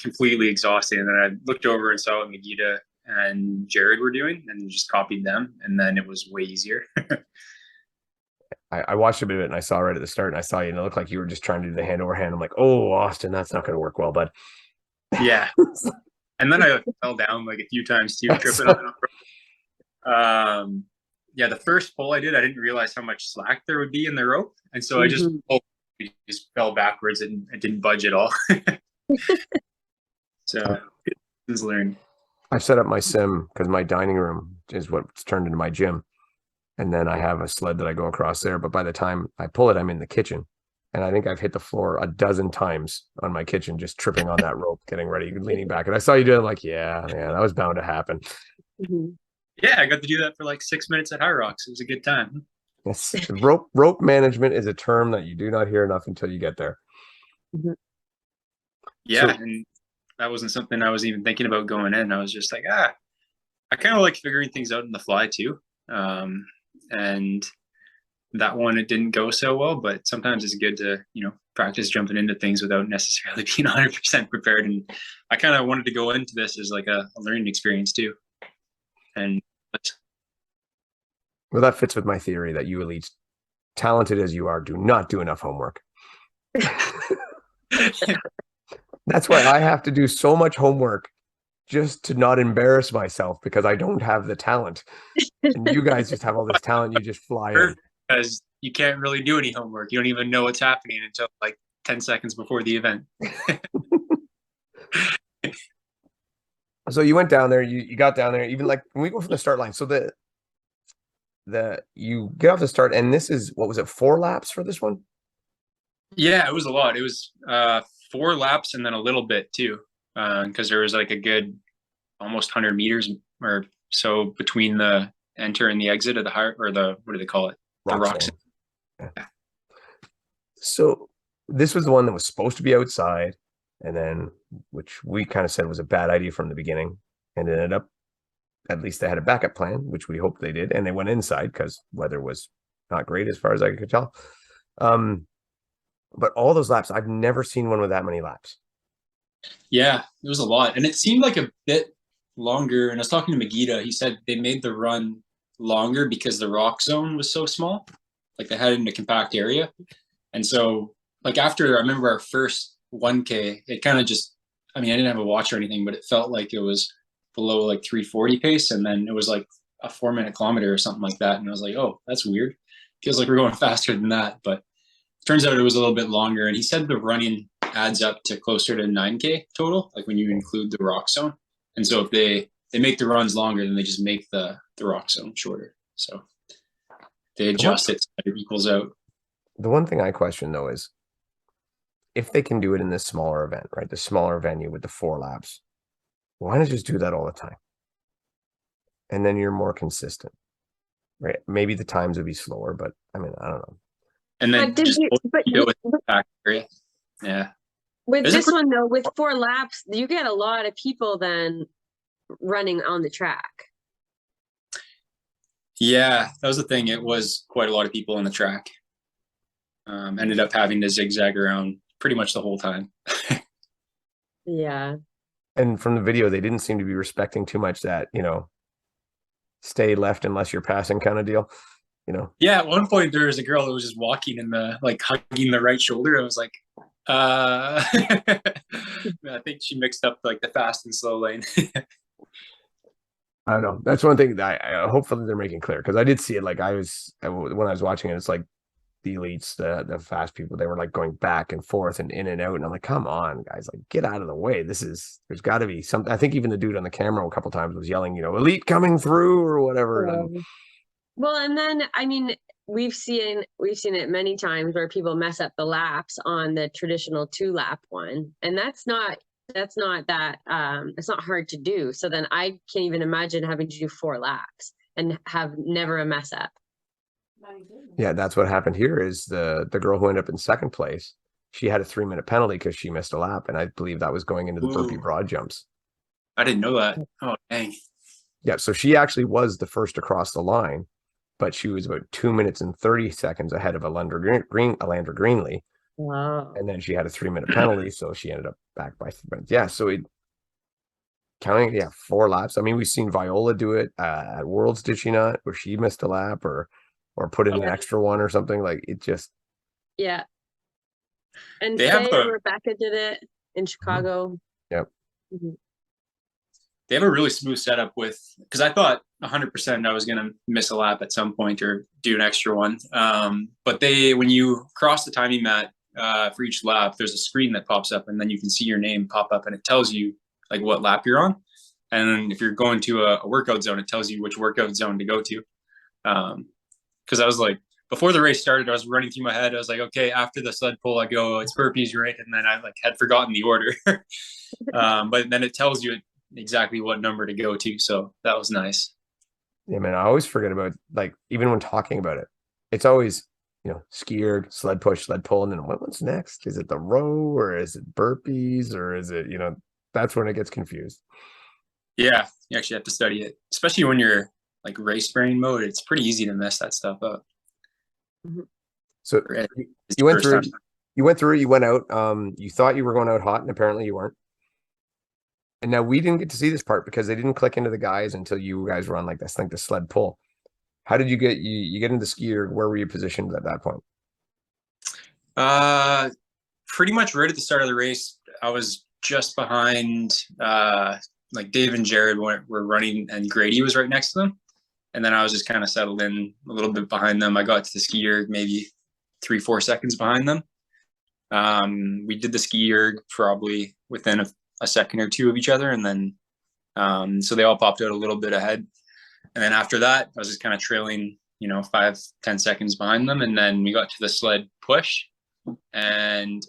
completely exhausting. And then I looked over and saw what Megita and Jared were doing and just copied them. And then it was way easier. I watched a bit of it and I saw right at the start and I saw you and it looked like you were just trying to do the hand over hand. I'm like, oh, Austin, that's not going to work well, bud. Yeah. And then I fell down like a few times too, tripping on it. Yeah, the first pull I did, I didn't realize how much slack there would be in the rope. And so I just fell backwards and it didn't budge at all. So it was learned. I've set up my sim because my dining room is what's turned into my gym. And then I have a sled that I go across there. But by the time I pull it, I'm in the kitchen. And I think I've hit the floor a dozen times on my kitchen, just tripping on that rope, getting ready, leaning back. And I saw you do it. I'm like, yeah, that was bound to happen. Yeah, I got to do that for like 6 minutes at Hyrox. It was a good time. Yes. Rope management is a term that you do not hear enough until you get there. Yeah, and that wasn't something I was even thinking about going in. I was just like, I kind of like figuring things out in the fly too. And that one, it didn't go so well, but sometimes it's good to, practice jumping into things without necessarily being 100% prepared. And I kind of wanted to go into this as like a learning experience too. And well, that fits with my theory that you elites, talented as you are, do not do enough homework. That's why I have to do so much homework just to not embarrass myself because I don't have the talent. And you guys just have all this talent. You just fly in. Because you can't really do any homework. You don't even know what's happening until like 10 seconds before the event. So you went down there, you got down there, even like when we go from the start line. So you get off the start, and this is, what was it, 4 laps for this one? Yeah, it was a lot. It was 4 laps and then a little bit too. Because there was like a good almost 100 meters or so between the enter and the exit of the what do they call it? The rocks. Yeah. So this was the one that was supposed to be outside, and then which we kind of said was a bad idea from the beginning, and it ended up, at least they had a backup plan, which we hoped they did, and they went inside because weather was not great as far as I could tell. But all those laps, I've never seen one with that many laps. Yeah, it was a lot. And it seemed like a bit longer. And I was talking to Megita. He said they made the run longer because the rock zone was so small. Like they had it in a compact area. And so like after, I remember our first 1K, it kind of just, I didn't have a watch or anything, but it felt like it was below like 340 pace. And then it was like a 4-minute kilometer or something like that. And I was like, oh, that's weird. Feels like we're going faster than that. But it turns out it was a little bit longer. And he said the running adds up to closer to 9K total, like when you include the rock zone. And so if they make the runs longer, then they just make the rock zone shorter. So they adjust it so that it equals out. The one thing I question though is if they can do it in this smaller event, right? The smaller venue with the 4 laps, why not just do that all the time? And then you're more consistent, right? Maybe the times would be slower, but I don't know. And then yeah. With this one though, with 4 laps, you get a lot of people then running on the track. Yeah, that was the thing. It was quite a lot of people on the track. Ended up having to zigzag around pretty much the whole time. Yeah. And from the video, they didn't seem to be respecting too much that, stay left unless you're passing kind of deal. Yeah, at one point there was a girl that was just walking in the hugging the right shoulder. I was like, I think she mixed up like the fast and slow lane. I don't know. That's one thing that I hopefully they're making clear, because I did see it. Like when I was watching it, it's like the elites, the fast people, they were like going back and forth and in and out, and I'm like, come on, guys, like get out of the way. There's got to be something. I think even the dude on the camera a couple times was yelling, elite coming through or whatever. Well, and then we've seen it many times where people mess up the laps on the traditional 2-lap one, and it's not hard to do. So then I can't even imagine having to do 4 laps and have never a mess up. Yeah, that's what happened here. Is the girl who ended up in second place, she had a 3-minute penalty because she missed a lap, and I believe that was going into the burpee broad jumps. I didn't know that. Oh dang. Yeah, so she actually was the first to cross the line, but she was about 2 minutes and 30 seconds ahead of Alandra Greenlee. Wow. And then she had a 3-minute penalty, so she ended up back by 3 minutes. Yeah, so it counting, 4 laps. I mean, we've seen Viola do it at Worlds, did she not? Where she missed a lap or put in an extra one or something. Like, it just. Yeah. And They have Rebecca did it in Chicago. Yep. Mm-hmm. They have a really smooth setup because I thought 100% I was going to miss a lap at some point or do an extra one. But when you cross the timing mat for each lap, there's a screen that pops up, and then you can see your name pop up, and it tells you like what lap you're on. And then if you're going to a workout zone, it tells you which workout zone to go to. Because I was like, before the race started, I was running through my head. I was like, okay, after the sled pull, I go, it's burpees, right? And then I had forgotten the order. But then it tells you exactly what number to go to. So that was nice. Yeah, man, I always forget about, like, even when talking about it, it's always, ski erg, sled push, sled pull. And then what's next? Is it the row or is it burpees or is it, that's when it gets confused. Yeah, you actually have to study it, especially when you're like race brain mode. It's pretty easy to mess that stuff up. So you went through it, you went out, you thought you were going out hot and apparently you weren't. And now we didn't get to see this part because they didn't click into the guys until you guys were on like this thing, the sled pull. How did you get into the skier? Where were you positioned at that point? Pretty much right at the start of the race. I was just behind like Dave and Jared were running, and Grady was right next to them. And then I was just kind of settled in a little bit behind them. I got to the skier maybe 3-4 seconds behind them. We did the skier probably within a second or two of each other. And then, so they all popped out a little bit ahead. And then after that, I was just kind of trailing, 5-10 seconds behind them. And then we got to the sled push, and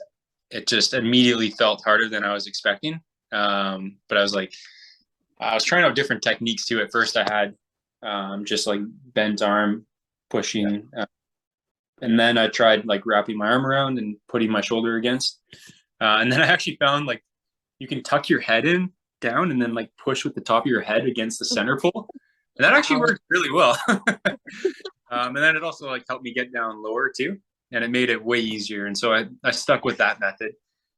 it just immediately felt harder than I was expecting. But I was trying out different techniques too. At first I had just like bent arm pushing. And then I tried like wrapping my arm around and putting my shoulder against. And then I actually found like you can tuck your head in down and then like push with the top of your head against the center pole. And that actually worked really well. And then it also like helped me get down lower too. And it made it way easier. And so I stuck with that method.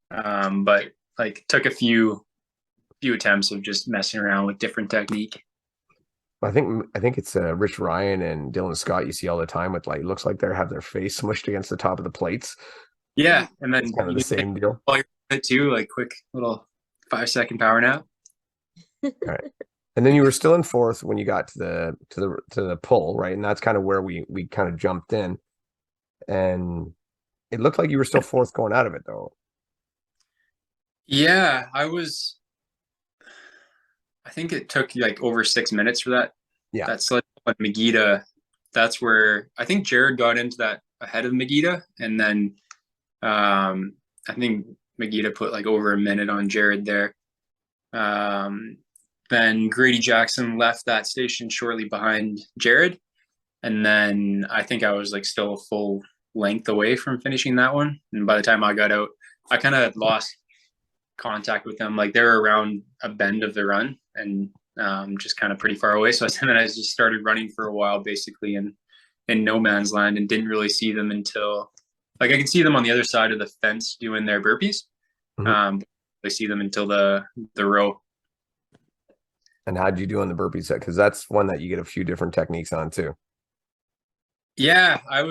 But like took a few attempts of just messing around with different technique. I think it's Rich Ryan and Dylan Scott you see all the time with like, looks like they have their face smushed against the top of the plates. Yeah. And then it's kind of the same deal. Too, like quick little 5-second power nap. All right. And then you were still in fourth when you got to the pull, right? And that's kind of where we kind of jumped in. And it looked like you were still fourth going out of it though. Yeah, I think it took like over 6 minutes for that. Yeah. That sled on Megiddo. That's where I think Jared got into that ahead of Megiddo. And then I think Megiddo put like over a minute on Jared there. Then Grady Jackson left that station shortly behind Jared. And then I think I was like still a full length away from finishing that one. And by the time I got out, I kind of lost contact with them. Like they were around a bend of the run and just kind of pretty far away. So then I just started running for a while, basically in no man's land, and didn't really see them until like I could see them on the other side of the fence doing their burpees. I see them until the row. And how'd you do on the burpee set? Because that's one that you get a few different techniques on too. Yeah, I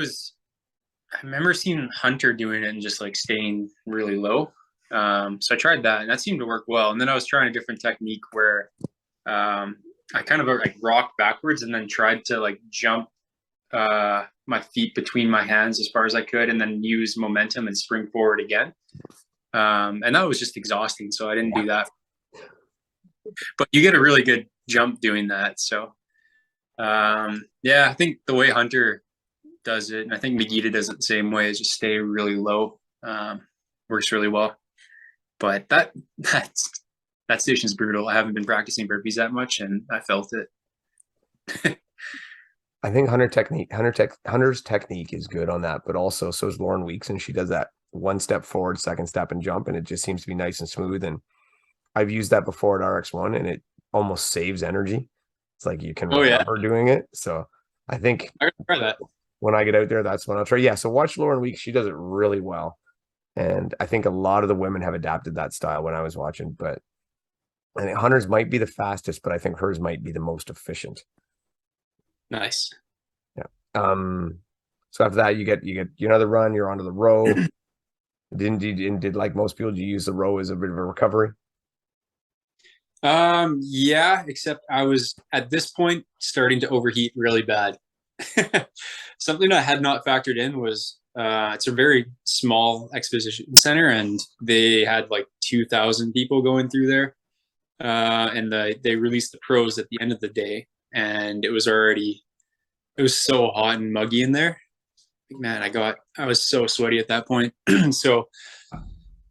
remember seeing Hunter doing it and just like staying really low. So I tried that and that seemed to work well. And then I was trying a different technique where I kind of like rocked backwards and then tried to like jump my feet between my hands as far as I could and then use momentum and spring forward again. And that was just exhausting. So I didn't do that. But you get a really good jump doing that. So yeah, I think the way Hunter does it, and I think Megiddo does it the same way, is just stay really low. Works really well. But that station's brutal. I haven't been practicing burpees that much, and I felt it. I think Hunter's technique is good on that, but also so is Lauren Weeks, and she does that one step forward, second step and jump, and it just seems to be nice and smooth. And I've used that before at RX1, and it almost saves energy. It's like you can Oh, yeah. remember doing it. So I think I gotta try that. when I get out there, that's when I'll try. Yeah. So watch Lauren Weeks. She does it really well. And I think a lot of the women have adapted that style when I was watching, but I think Hunter's might be the fastest, but I think hers might be the most efficient. Nice. Yeah. So after that, you get another run. You're onto the row. Did like most people, do you use the row as a bit of a recovery? Yeah, except I was at this point starting to overheat really bad. Something I had not factored in was it's a very small exposition center, and they had like 2,000 people going through there. And they released the pros at the end of the day, and it was so hot and muggy in there. Man, I was so sweaty at that point. So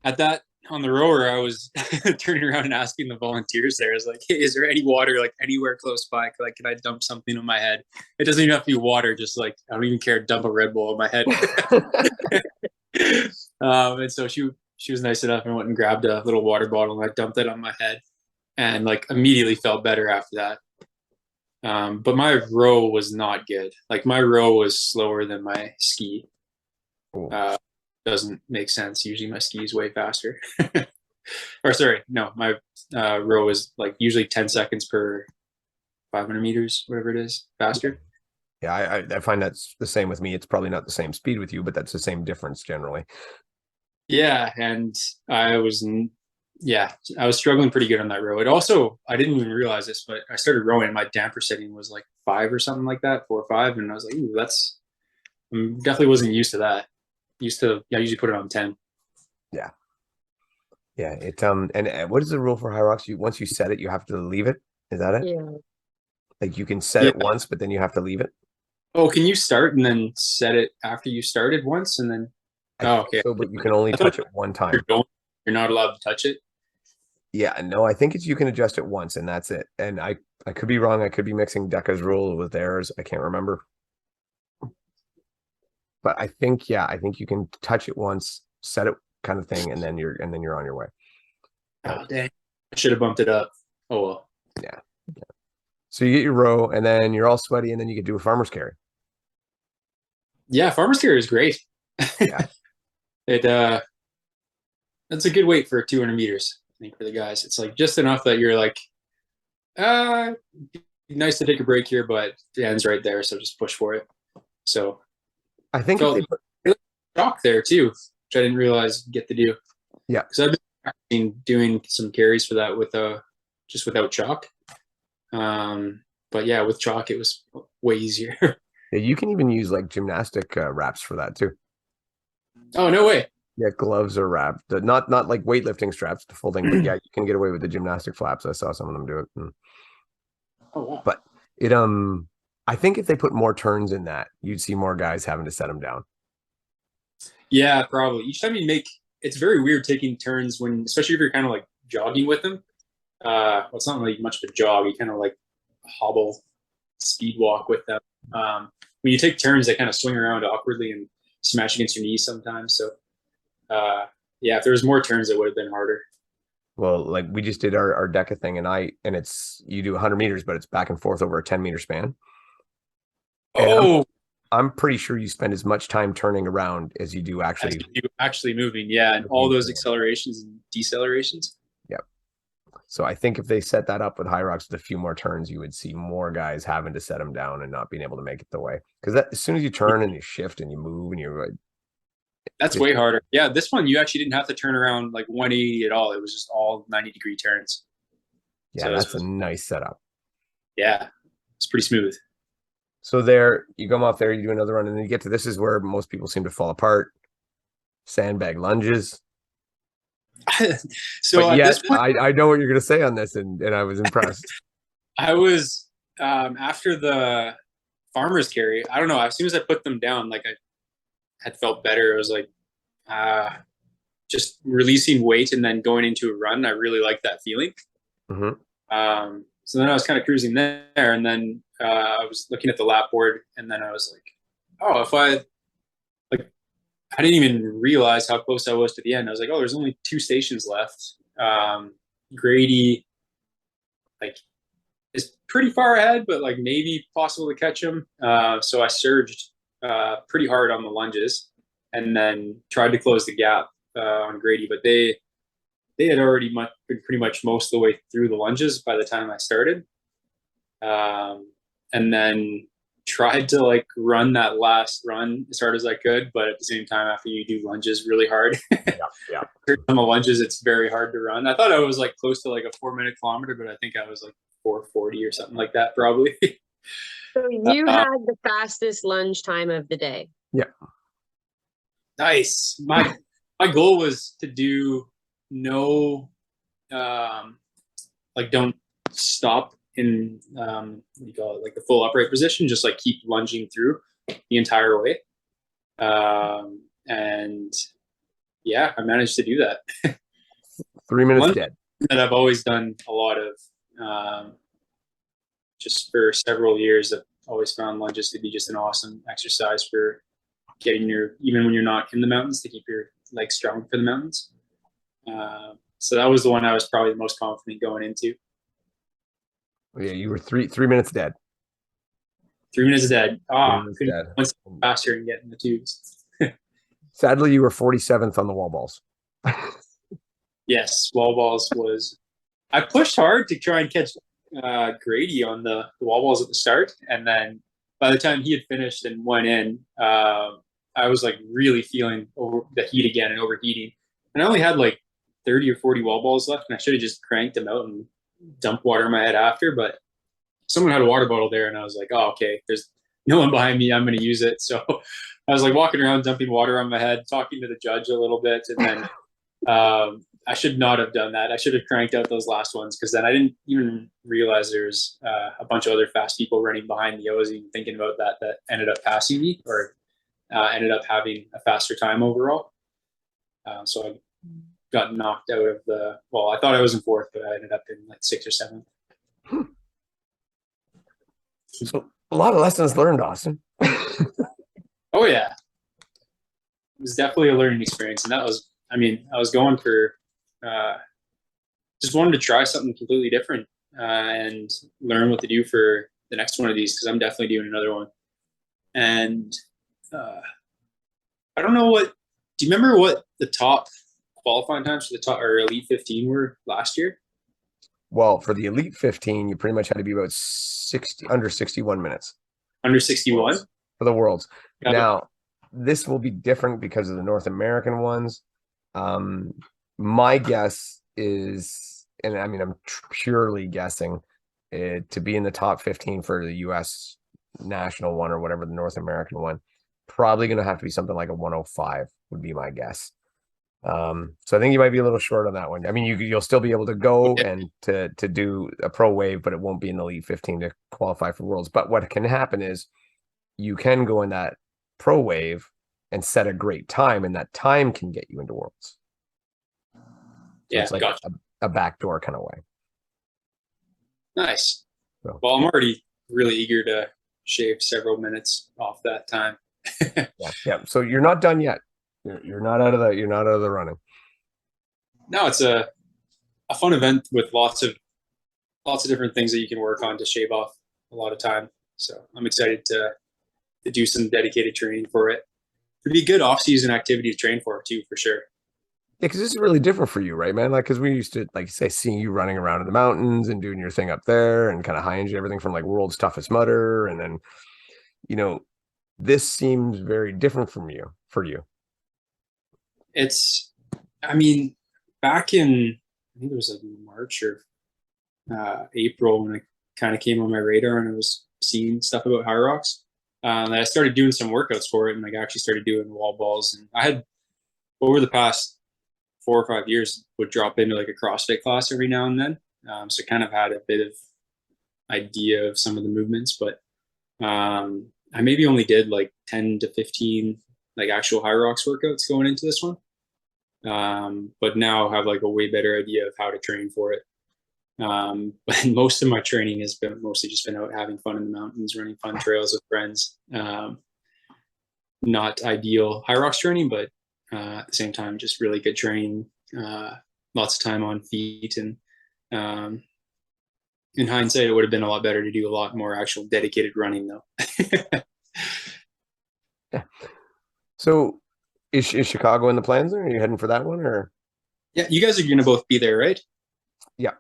at that, on the rower, I was turning around and asking the volunteers there. I was like, hey, is there any water like anywhere close by? Like, can I dump something on my head? It doesn't even have to be water. Just like, I don't even care. Dump a Red Bull on my head. And so she was nice enough and went and grabbed a little water bottle, and I dumped it on my head, and like immediately felt better after that. But my row was not good. Like my row was slower than my ski. Doesn't make sense. Usually my ski is way faster. Or sorry, no, my row is like usually 10 seconds per 500 meters, whatever it is, faster. Yeah, I find that's the same with me. It's probably not the same speed with you, but that's the same difference generally. Yeah, and I was struggling pretty good on that row. It also, I didn't even realize this, but I started rowing. My damper setting was like 5 or something like that, 4 or 5, and I was like, ooh, definitely wasn't used to that. I usually put it on 10. Yeah. Yeah. And what is the rule for Hyrox? Once you set it, you have to leave it. Is that it? Yeah. Like you can set it once, but then you have to leave it. Oh, can you start and then set it after you started once and then? Oh, okay. So, but you can only touch it one time. You're not allowed to touch it. Yeah, no, I think you can adjust it once and that's it. And I could be wrong. I could be mixing Deka's rule with theirs. I can't remember. But I think you can touch it once, set it kind of thing, and then you're on your way. Oh, dang. I should have bumped it up. Oh well. Yeah. So you get your row, and then you're all sweaty, and then you can do a farmer's carry. Yeah, farmer's carry is great. Yeah. That's a good weight for 200 meters, I think, for the guys. It's like just enough that you're like, nice to take a break here, but the end's right there, so just push for it. So I think they put chalk there too, which I didn't realize you get to do. Yeah. Because I've been practicing doing some carries for that just without chalk. But yeah, with chalk, it was way easier. Yeah, you can even use like gymnastic wraps for that too. Oh, no way. Yeah, gloves are wrapped. Not like weightlifting straps, the full thing, but yeah, you can get away with the gymnastic flaps. I saw some of them do it. Oh, wow. But it I think if they put more turns in that, you'd see more guys having to set them down. Yeah, probably. Each time it's very weird taking turns especially if you're kind of like jogging with them. Well, it's not really much of a jog. You kind of like hobble, speed walk with them. When you take turns, they kind of swing around awkwardly and smash against your knees sometimes. So, yeah, if there was more turns, it would have been harder. Well, like we just did our Deka thing, and it's you do 100 meters, but it's back and forth over a 10-meter span. And I'm pretty sure you spend as much time turning around as you do actually moving. Yeah, and all those accelerations and decelerations. Yep. So I think if they set that up with Hyrox with a few more turns, you would see more guys having to set them down and not being able to make it the way. Because as soon as you turn and you shift and you move and you're that's way harder. Yeah, this one you actually didn't have to turn around like 180 at all. It was just all 90-degree turns. Yeah, so that's a nice setup. Yeah, it's pretty smooth. So there, you come off there, you do another run, and then you get to this is where most people seem to fall apart. Sandbag lunges. So at this point, I know what you're going to say on this, and I was impressed. I was after the farmer's carry. I don't know. As soon as I put them down, like I had felt better. I was like, just releasing weight and then going into a run. I really liked that feeling. Mm-hmm. So then I was kind of cruising there, and then I was looking at the lap board, and then I was like, oh, I didn't even realize how close I was to the end. I was like, oh, there's only 2 stations left. Grady, like is pretty far ahead, but like maybe possible to catch him. So I surged pretty hard on the lunges, and then tried to close the gap on Grady, but they had already been pretty much most of the way through the lunges by the time I started. And then tried to like run that last run as hard as I could, but at the same time, after you do lunges really hard, Yeah. on the lunges, it's very hard to run. I thought I was like close to like a 4-minute kilometer, but I think I was like 4:40 or something like that, probably. So you had the fastest lunge time of the day. Yeah. Nice. My goal was to do no, like don't stop in what do you call it, like the full upright position, just like keep lunging through the entire way. And yeah, I managed to do that. 3 minutes dead. That I've always done a lot of, just for several years. I've always found lunges to be just an awesome exercise for getting even when you're not in the mountains, to keep your legs strong for the mountains. So that was the one I was probably the most confident going into. Yeah, you were three minutes dead. 3 minutes dead. Dead. Once faster and get in the tubes. Sadly, you were 47th on the wall balls. Yes, wall balls was. I pushed hard to try and catch Grady on the wall balls at the start, and then by the time he had finished and went in, I was like really feeling the heat again and overheating. And I only had like 30 or 40 wall balls left, and I should have just cranked them out and dumped water in my head after. But someone had a water bottle there, and I was like, oh, okay, there's no one behind me. I'm going to use it. So I was like walking around, dumping water on my head, talking to the judge a little bit. And then I should not have done that. I should have cranked out those last ones, because then I didn't even realize there's a bunch of other fast people running behind me. I wasn't even thinking about that ended up passing me, or ended up having a faster time overall. So I got knocked out of I thought I was in 4th, but I ended up in like 6th or 7th. So a lot of lessons learned, Austin. Oh yeah, it was definitely a learning experience, and that was, I was going for just wanted to try something completely different and learn what to do for the next one of these, because I'm definitely doing another one. And I don't know do you remember what the top qualifying times for the top or Elite 15 were last year? Well, for the Elite 15, you pretty much had to be about under 61 minutes. Under 61? For the Worlds. Got now, this will be different because of the North American ones. My guess is, and I'm purely guessing, to be in the top 15 for the US national one, or whatever the North American one, probably going to have to be something like a 105 would be my guess. So I think you might be a little short on that one. You'll still be able to go and to do a pro wave, but it won't be in the Elite 15 to qualify for Worlds. But what can happen is you can go in that pro wave and set a great time, and that time can get you into Worlds. So yeah, it's like a backdoor kind of way. Nice. So. Well, I'm already really eager to shave several minutes off that time. Yeah. So you're not done yet. You're not out of the running. No, it's a fun event with lots of different things that you can work on to shave off a lot of time. So I'm excited to do some dedicated training for it. It'd be a good off-season activity to train for too, for sure. Yeah, because this is really different for you, right, man? Like, because we used to, like, say, seeing you running around in the mountains and doing your thing up there, and kind of high engine everything from like World's Toughest Mudder, and then, this seems very different for you. It's, back in, I think it was like March or April, when it kind of came on my radar and I was seeing stuff about Hyrox, and I started doing some workouts for it, and like actually started doing wall balls. And I had, over the past 4 or 5 years, would drop into like a CrossFit class every now and then. So kind of had a bit of idea of some of the movements, but I maybe only did like 10 to 15 like actual Hyrox workouts going into this one. But now have like a way better idea of how to train for it. But most of my training has been mostly just been out having fun in the mountains, running fun trails with friends. Not ideal Hyrox training, but at the same time, just really good training. Lots of time on feet, and in hindsight, it would have been a lot better to do a lot more actual dedicated running though. Yeah. So is Chicago in the plans, or are you heading for that one, or? Yeah, you guys are going to both be there, right? Yeah.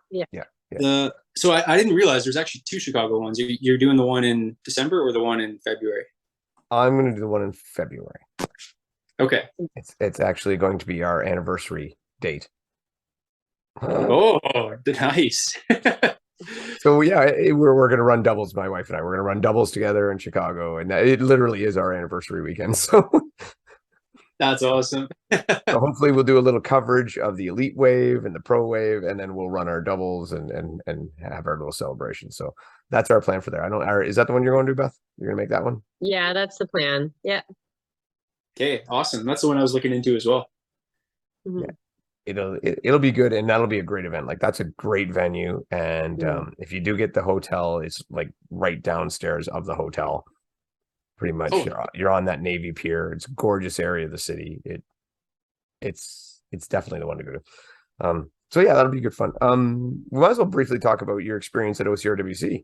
So I didn't realize there's actually 2 Chicago ones. You're doing the one in December or the one in February? I'm going to do the one in February. Okay. It's actually going to be our anniversary date. Oh, nice. So yeah, we're going to run doubles. My wife and I, we're going to run doubles together in Chicago, and it literally is our anniversary weekend. So that's awesome. so hopefully we'll do a little coverage of the elite wave and the pro wave, and then we'll run our doubles and have our little celebration. So that's our plan for there. I don't. Is that the one you're going to do, Beth? You're going to make that one? Yeah, that's the plan. Yeah. Okay, awesome. That's the one I was looking into as well. Mm-hmm. Yeah. It'll be good, and that'll be a great event. Like, that's a great venue, and if you do get the hotel, it's like right downstairs of the hotel. Pretty much, you're on that Navy Pier. It's a gorgeous area of the city. It's definitely the one to go to. So yeah, that'll be good fun. We might as well briefly talk about your experience at OCRWC.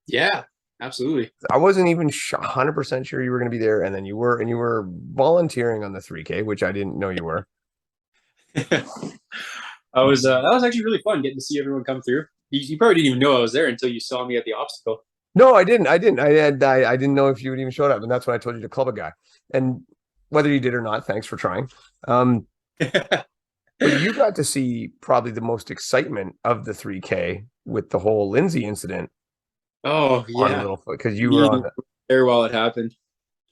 Yeah, absolutely. I wasn't even 100% sure you were going to be there, and then you were volunteering on the 3K, which I didn't know you were. That was actually really fun getting to see everyone come through. You probably didn't even know I was there until you saw me at the obstacle. No, I didn't. I didn't know if you would even showed up, and that's when I told you to club a guy. And whether you did or not, thanks for trying. But you got to see probably the most excitement of the 3K with the whole Lindsay incident. Oh yeah, because you were on there while it happened.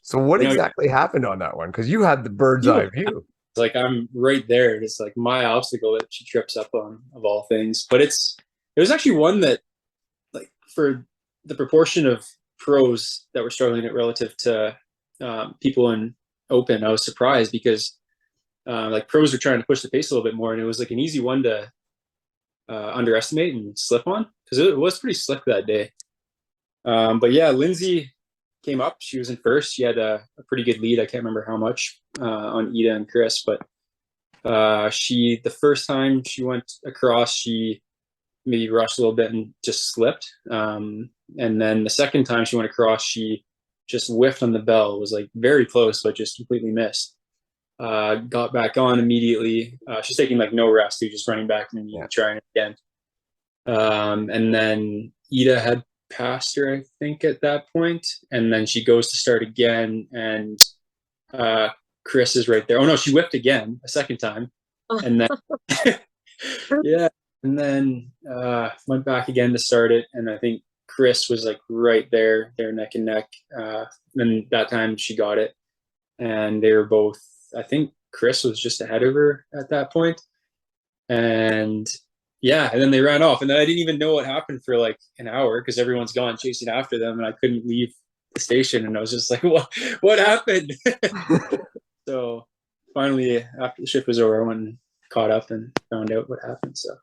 So what exactly happened on that one? Because you had the bird's eye view. It's like I'm right there. It's like my obstacle that she trips up on, of all things. But it was actually one that, like, for the proportion of pros that were struggling it relative to people in open, I was surprised because like pros were trying to push the pace a little bit more, and it was like an easy one to underestimate and slip on because it was pretty slick that day. But yeah, Lindsay came up. She was in first. She had a pretty good lead. I can't remember how much on Ida and Chris, but the first time she went across, she maybe rushed a little bit and just slipped. And then the second time she went across, she just whiffed on the bell. It was like very close, but just completely missed. Got back on immediately. She's taking like no rest. She's just running back and trying it again. And then Ida had passed her, I think, at that point, and then she goes to start again, and Chris is right there. Oh no, she whipped again a second time, and then yeah, and then went back again to start it, and I think Chris was like right there, they're neck and neck. And that time she got it, and they were both. I think Chris was just ahead of her at that point, and yeah, and then they ran off, and then I didn't even know what happened for like an hour because everyone's gone chasing after them, and I couldn't leave the station, and I was just like, what happened? So finally, after the shift was over, I went and caught up and found out what happened. So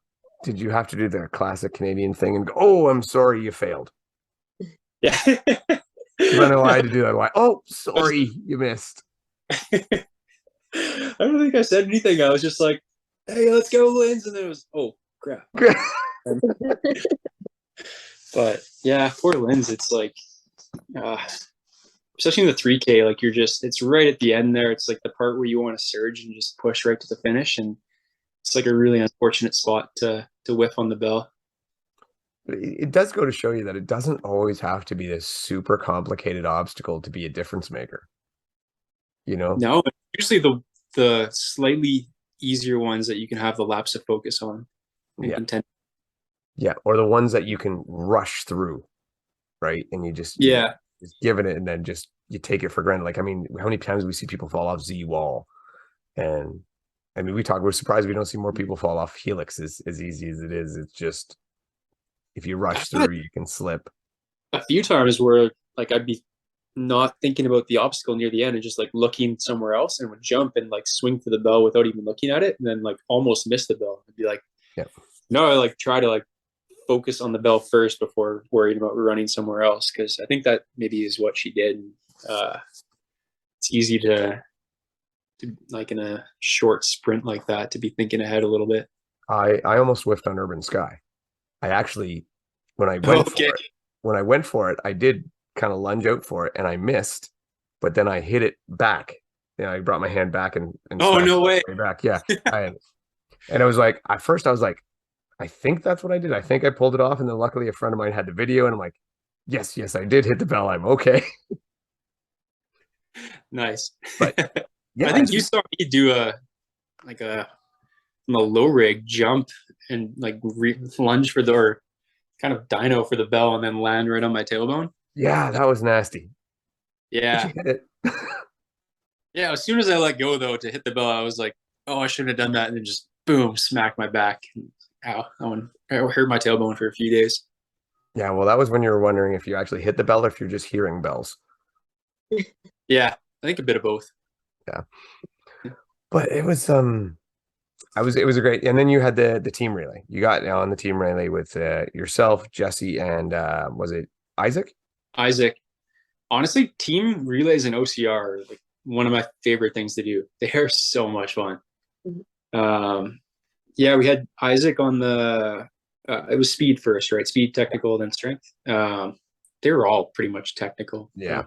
did you have to do the classic Canadian thing and go, "Oh, I'm sorry, you failed"? Yeah. I know I had to do that. Why? Oh, sorry, you missed. I don't think I said anything. I was just like, "Hey, let's go, Linz," and then it was, "Oh crap." But yeah, poor Linz. It's like, especially in the 3K, like it's right at the end there. It's like the part where you want to surge and just push right to the finish, and it's like a really unfortunate spot to whiff on the bell. It does go to show you that it doesn't always have to be this super complicated obstacle to be a difference maker. You know? No, usually the slightly easier ones that you can have the lapse of focus on. Yeah, or the ones that you can rush through, right? And you just give it, and then just you take it for granted. Like, I mean, how many times do we see people fall off Z wall? And I mean, we're surprised we don't see more people fall off Helix as easy as it is. It's just, if you rush through, you can slip. A few times where like I'd be not thinking about the obstacle near the end and just like looking somewhere else, and would jump and like swing for the bell without even looking at it, and then like almost miss the bell. I'd be like, no, I like try to like focus on the bell first before worrying about running somewhere else, because I think that maybe is what she did. It's easy to like in a short sprint like that to be thinking ahead a little bit. I almost whiffed on Urban Sky. I actually, when I went for it, I did kind of lunge out for it and I missed, but then I hit it back. I brought my hand back and oh, no way. Back. Yeah. And I was like, at first I was like, I think that's what I did. I think I pulled it off. And then luckily a friend of mine had the video and I'm like, yes, I did hit the bell. I'm okay. Nice. But yeah, I think you saw me do a low rig jump and like lunge for or kind of dyno for the bell and then land right on my tailbone. Yeah, that was nasty. Yeah. But you hit it. Yeah, as soon as I let go though to hit the bell, I was like, oh, I shouldn't have done that, and then just boom, smacked my back. Ow, I hurt my tailbone for a few days. Yeah, well, that was when you were wondering if you actually hit the bell or if you're just hearing bells. Yeah, I think a bit of both. Yeah. But it was it was a great, and then you had the team relay. You got on the team relay with yourself, Jesse, and was it Isaac? Isaac. Honestly, team relays and OCR are like one of my favorite things to do. They are so much fun. Yeah, we had Isaac on the it was speed first, right? Speed, technical, then strength. They were all pretty much technical. Yeah.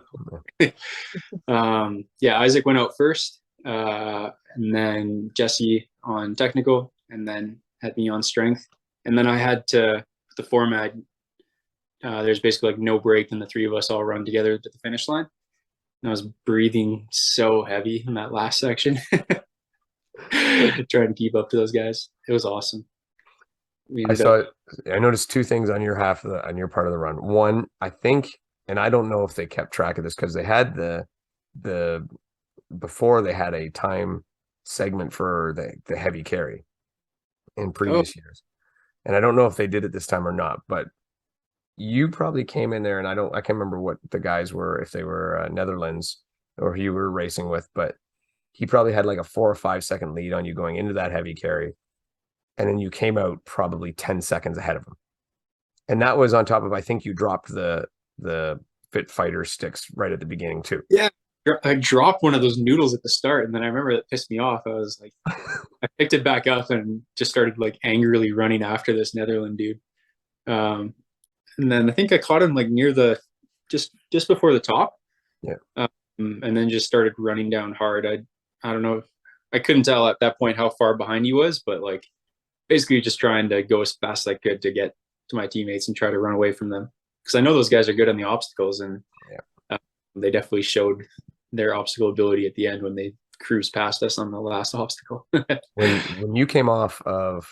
Yeah, Isaac went out first, and then Jesse on technical, and then had me on strength. And then I had to, the format, there's basically like no break, and the three of us all run together to the finish line. And I was breathing so heavy in that last section, trying to keep up to those guys. It was awesome. I noticed two things on your on your part of the run. One, I think, and I don't know if they kept track of this because they had before they had a time segment for the heavy carry in previous years. And I don't know if they did it this time or not, but you probably came in there and I can't remember what the guys were, if they were Netherlands or who you were racing with, but he probably had like a 4 or 5 second lead on you going into that heavy carry. And then you came out probably 10 seconds ahead of him. And that was on top of, I think you dropped the Fit Fighter sticks right at the beginning too. Yeah. I dropped one of those noodles at the start, and then I remember it pissed me off. I was like, I picked it back up and just started like angrily running after this Netherland dude. And then I think I caught him like near just before the top. Yeah. And then just started running down hard. I don't know. I couldn't tell at that point how far behind he was, but like basically just trying to go as fast as I could to get to my teammates and try to run away from them. Because I know those guys are good on the obstacles, and they definitely showed their obstacle ability at the end when they cruised past us on the last obstacle. when you came off of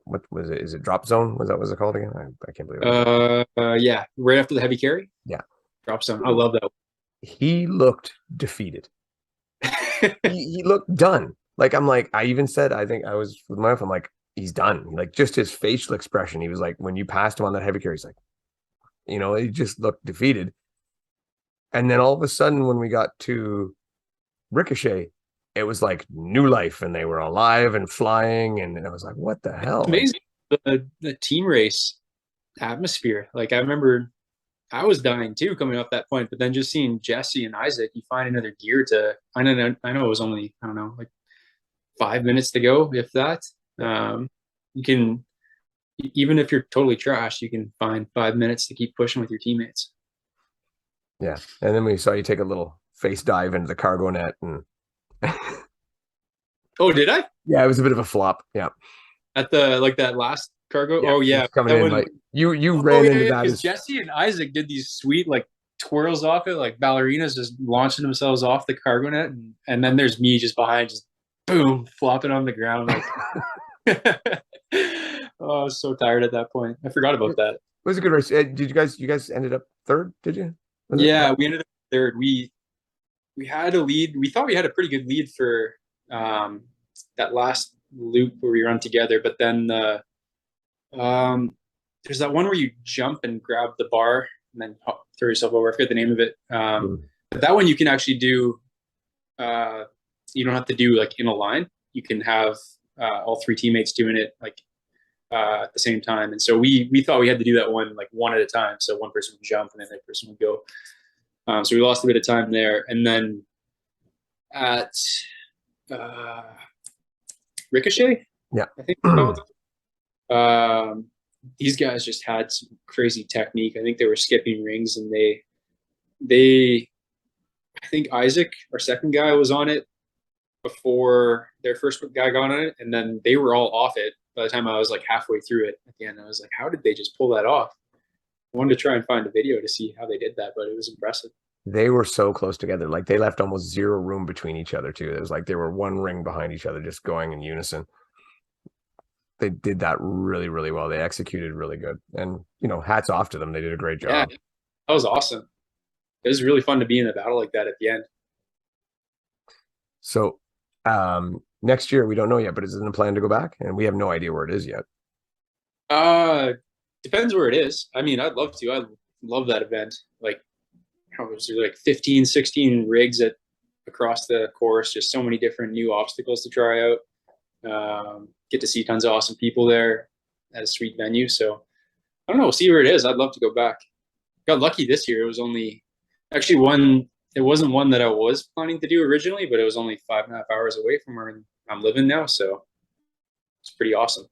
what was it? Is it drop zone? Was that what it was called again? I can't believe it. Yeah, right after the heavy carry. Yeah, drop zone. I love that. He looked defeated. he looked done. Like I even said, I think I was with my wife, I'm like, he's done. Like just his facial expression. He was like, when you passed him on that heavy carry, he's like, he just looked defeated. And then all of a sudden, when we got to Ricochet, it was like new life, and they were alive and flying. And I was like, what the hell? It's amazing. The team race atmosphere. Like I remember I was dying too coming off that point, but then just seeing Jesse and Isaac, you find another gear I know it was only, I don't know, like 5 minutes to go, if that. You can, even if you're totally trash, you can find 5 minutes to keep pushing with your teammates. Yeah. And then we saw you take a little face dive into the cargo net and oh, did I? Yeah, it was a bit of a flop. Yeah. At that last cargo. Yeah, oh yeah. Coming in like you ran into that. Because Jesse and Isaac did these sweet like twirls off it, like ballerinas just launching themselves off the cargo net, and then there's me just behind, just boom, flopping on the ground like oh, I was so tired at that point. I forgot about that. It was a good race. Did you guys ended up third, did you? Yeah, we ended up third. We had a lead. We thought we had a pretty good lead for that last loop where we run together, but then there's that one where you jump and grab the bar and then throw yourself over. I forget the name of it. But that one you can actually do. You don't have to do like in a line. You can have all three teammates doing it like at the same time. And so we thought we had to do that one like one at a time. So one person would jump and then the other person would go. So we lost a bit of time there. And then at Ricochet, yeah, I think these guys just had some crazy technique. I think they were skipping rings, and they I think Isaac, our second guy, was on it before their first guy got on it, and then they were all off it by the time I was like halfway through it. At the end, I was like, how did they just pull that off? I wanted to try and find a video to see how they did that, but it was impressive. They were so close together. Like they left almost zero room between each other too. It was like they were one ring behind each other, just going in unison. They did that really, really well. They executed really good. And, you know, hats off to them. They did a great job. Yeah, that was awesome. It was really fun to be in a battle like that at the end. So next year, we don't know yet, but is it in the plan to go back? And we have no idea where it is yet. Depends where it is. I mean, I'd love to. I love that event. Like, how was there like 15, 16 rigs across the course, just so many different new obstacles to try out. Get to see tons of awesome people there at a sweet venue. So I don't know, we'll see where it is. I'd love to go back. Got lucky this year. It was only actually one. It wasn't one that I was planning to do originally, but it was only 5.5 hours away from where I'm living now. So it's pretty awesome.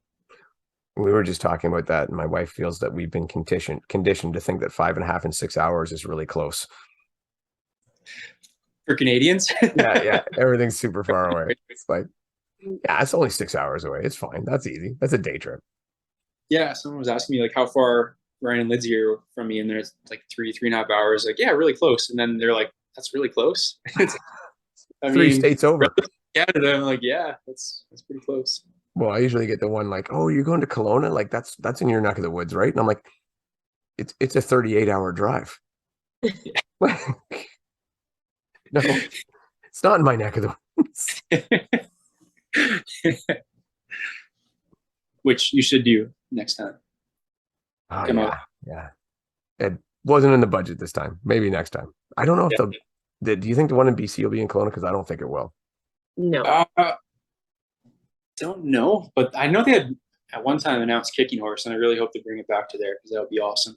We were just talking about that, and my wife feels that we've been conditioned to think that 5.5 and 6 hours is really close for Canadians. yeah, everything's super far away. It's like, yeah, it's only 6 hours away. It's fine. That's easy. That's a day trip. Yeah, someone was asking me like how far Ryan and Lindsay are from me, and there's like 3.5 hours. Like, yeah, really close. And then they're like, that's really close. I Three states over. Canada. I'm like, yeah, that's pretty close. Well, I usually get the one like, oh, you're going to Kelowna? Like that's in your neck of the woods, right? And I'm like, it's a 38-hour drive. No, it's not in my neck of the woods. Which you should do next time. Oh, yeah. It wasn't in the budget this time. Maybe next time. I don't know if do you think the one in BC will be in Kelowna? Because I don't think it will. No. Don't know, but I know they had at one time announced Kicking Horse, and I really hope they bring it back to there because that would be awesome.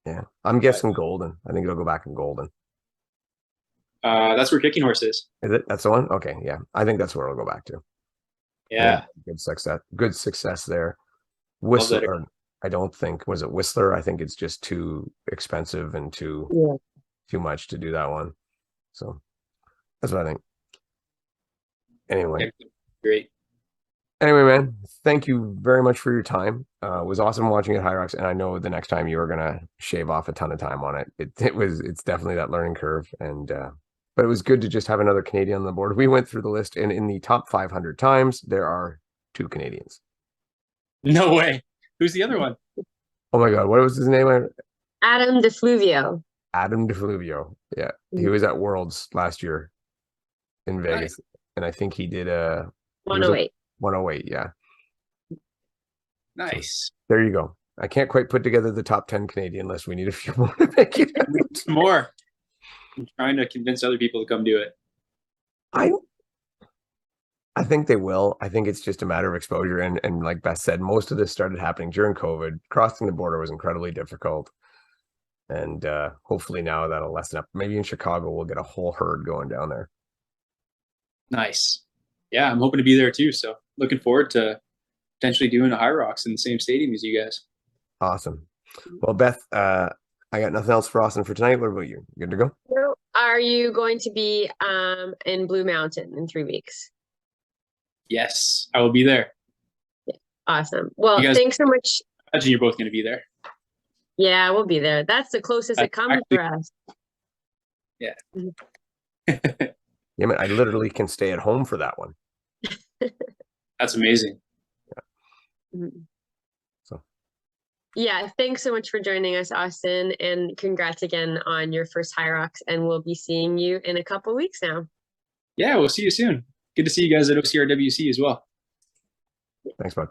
Yeah, I'm guessing Golden. I think it'll go back in Golden. That's where Kicking Horse is. Is it? That's the one? Okay, yeah. I think that's where it'll go back to. Yeah. Good success there. Whistler, I don't think, was it Whistler? I think it's just too expensive and too much to do that one. So that's what I think. Anyway. Great. Anyway, man, thank you very much for your time. It was awesome watching at Hyrox, and I know the next time you are gonna shave off a ton of time on it. It's definitely that learning curve, and but it was good to just have another Canadian on the board. We went through the list, and in the top 500 times, there are 2 Canadians. No way. Who's the other one? Oh my God, what was his name? Adam DeFluvio. Adam DeFluvio. Yeah, he was at Worlds last year in Vegas, and I think he did 108. 108, yeah. Nice. So, there you go. I can't quite put together the top 10 Canadian list. We need a few more to make it. More. I'm trying to convince other people to come do it. I think they will. I think it's just a matter of exposure. And like Beth said, most of this started happening during COVID. Crossing the border was incredibly difficult. And hopefully now that'll lessen up. Maybe in Chicago, we'll get a whole herd going down there. Nice. Yeah, I'm hoping to be there too. So looking forward to potentially doing a Hyrox in the same stadium as you guys. Awesome. Well, Beth, I got nothing else for Austin for tonight. What about you? Good to go? Are you going to be in Blue Mountain in 3 weeks? Yes, I will be there. Yeah. Awesome. Well, thanks so much. I imagine you're both going to be there. Yeah, we'll be there. That's the closest it comes for us. Yeah. Yeah, man, I literally can stay at home for that one. That's amazing. Yeah. So. Yeah, thanks so much for joining us, Austin, and congrats again on your first Hyrox. And we'll be seeing you in a couple weeks now. Yeah, we'll see you soon. Good to see you guys at OCRWC as well. Thanks, bud.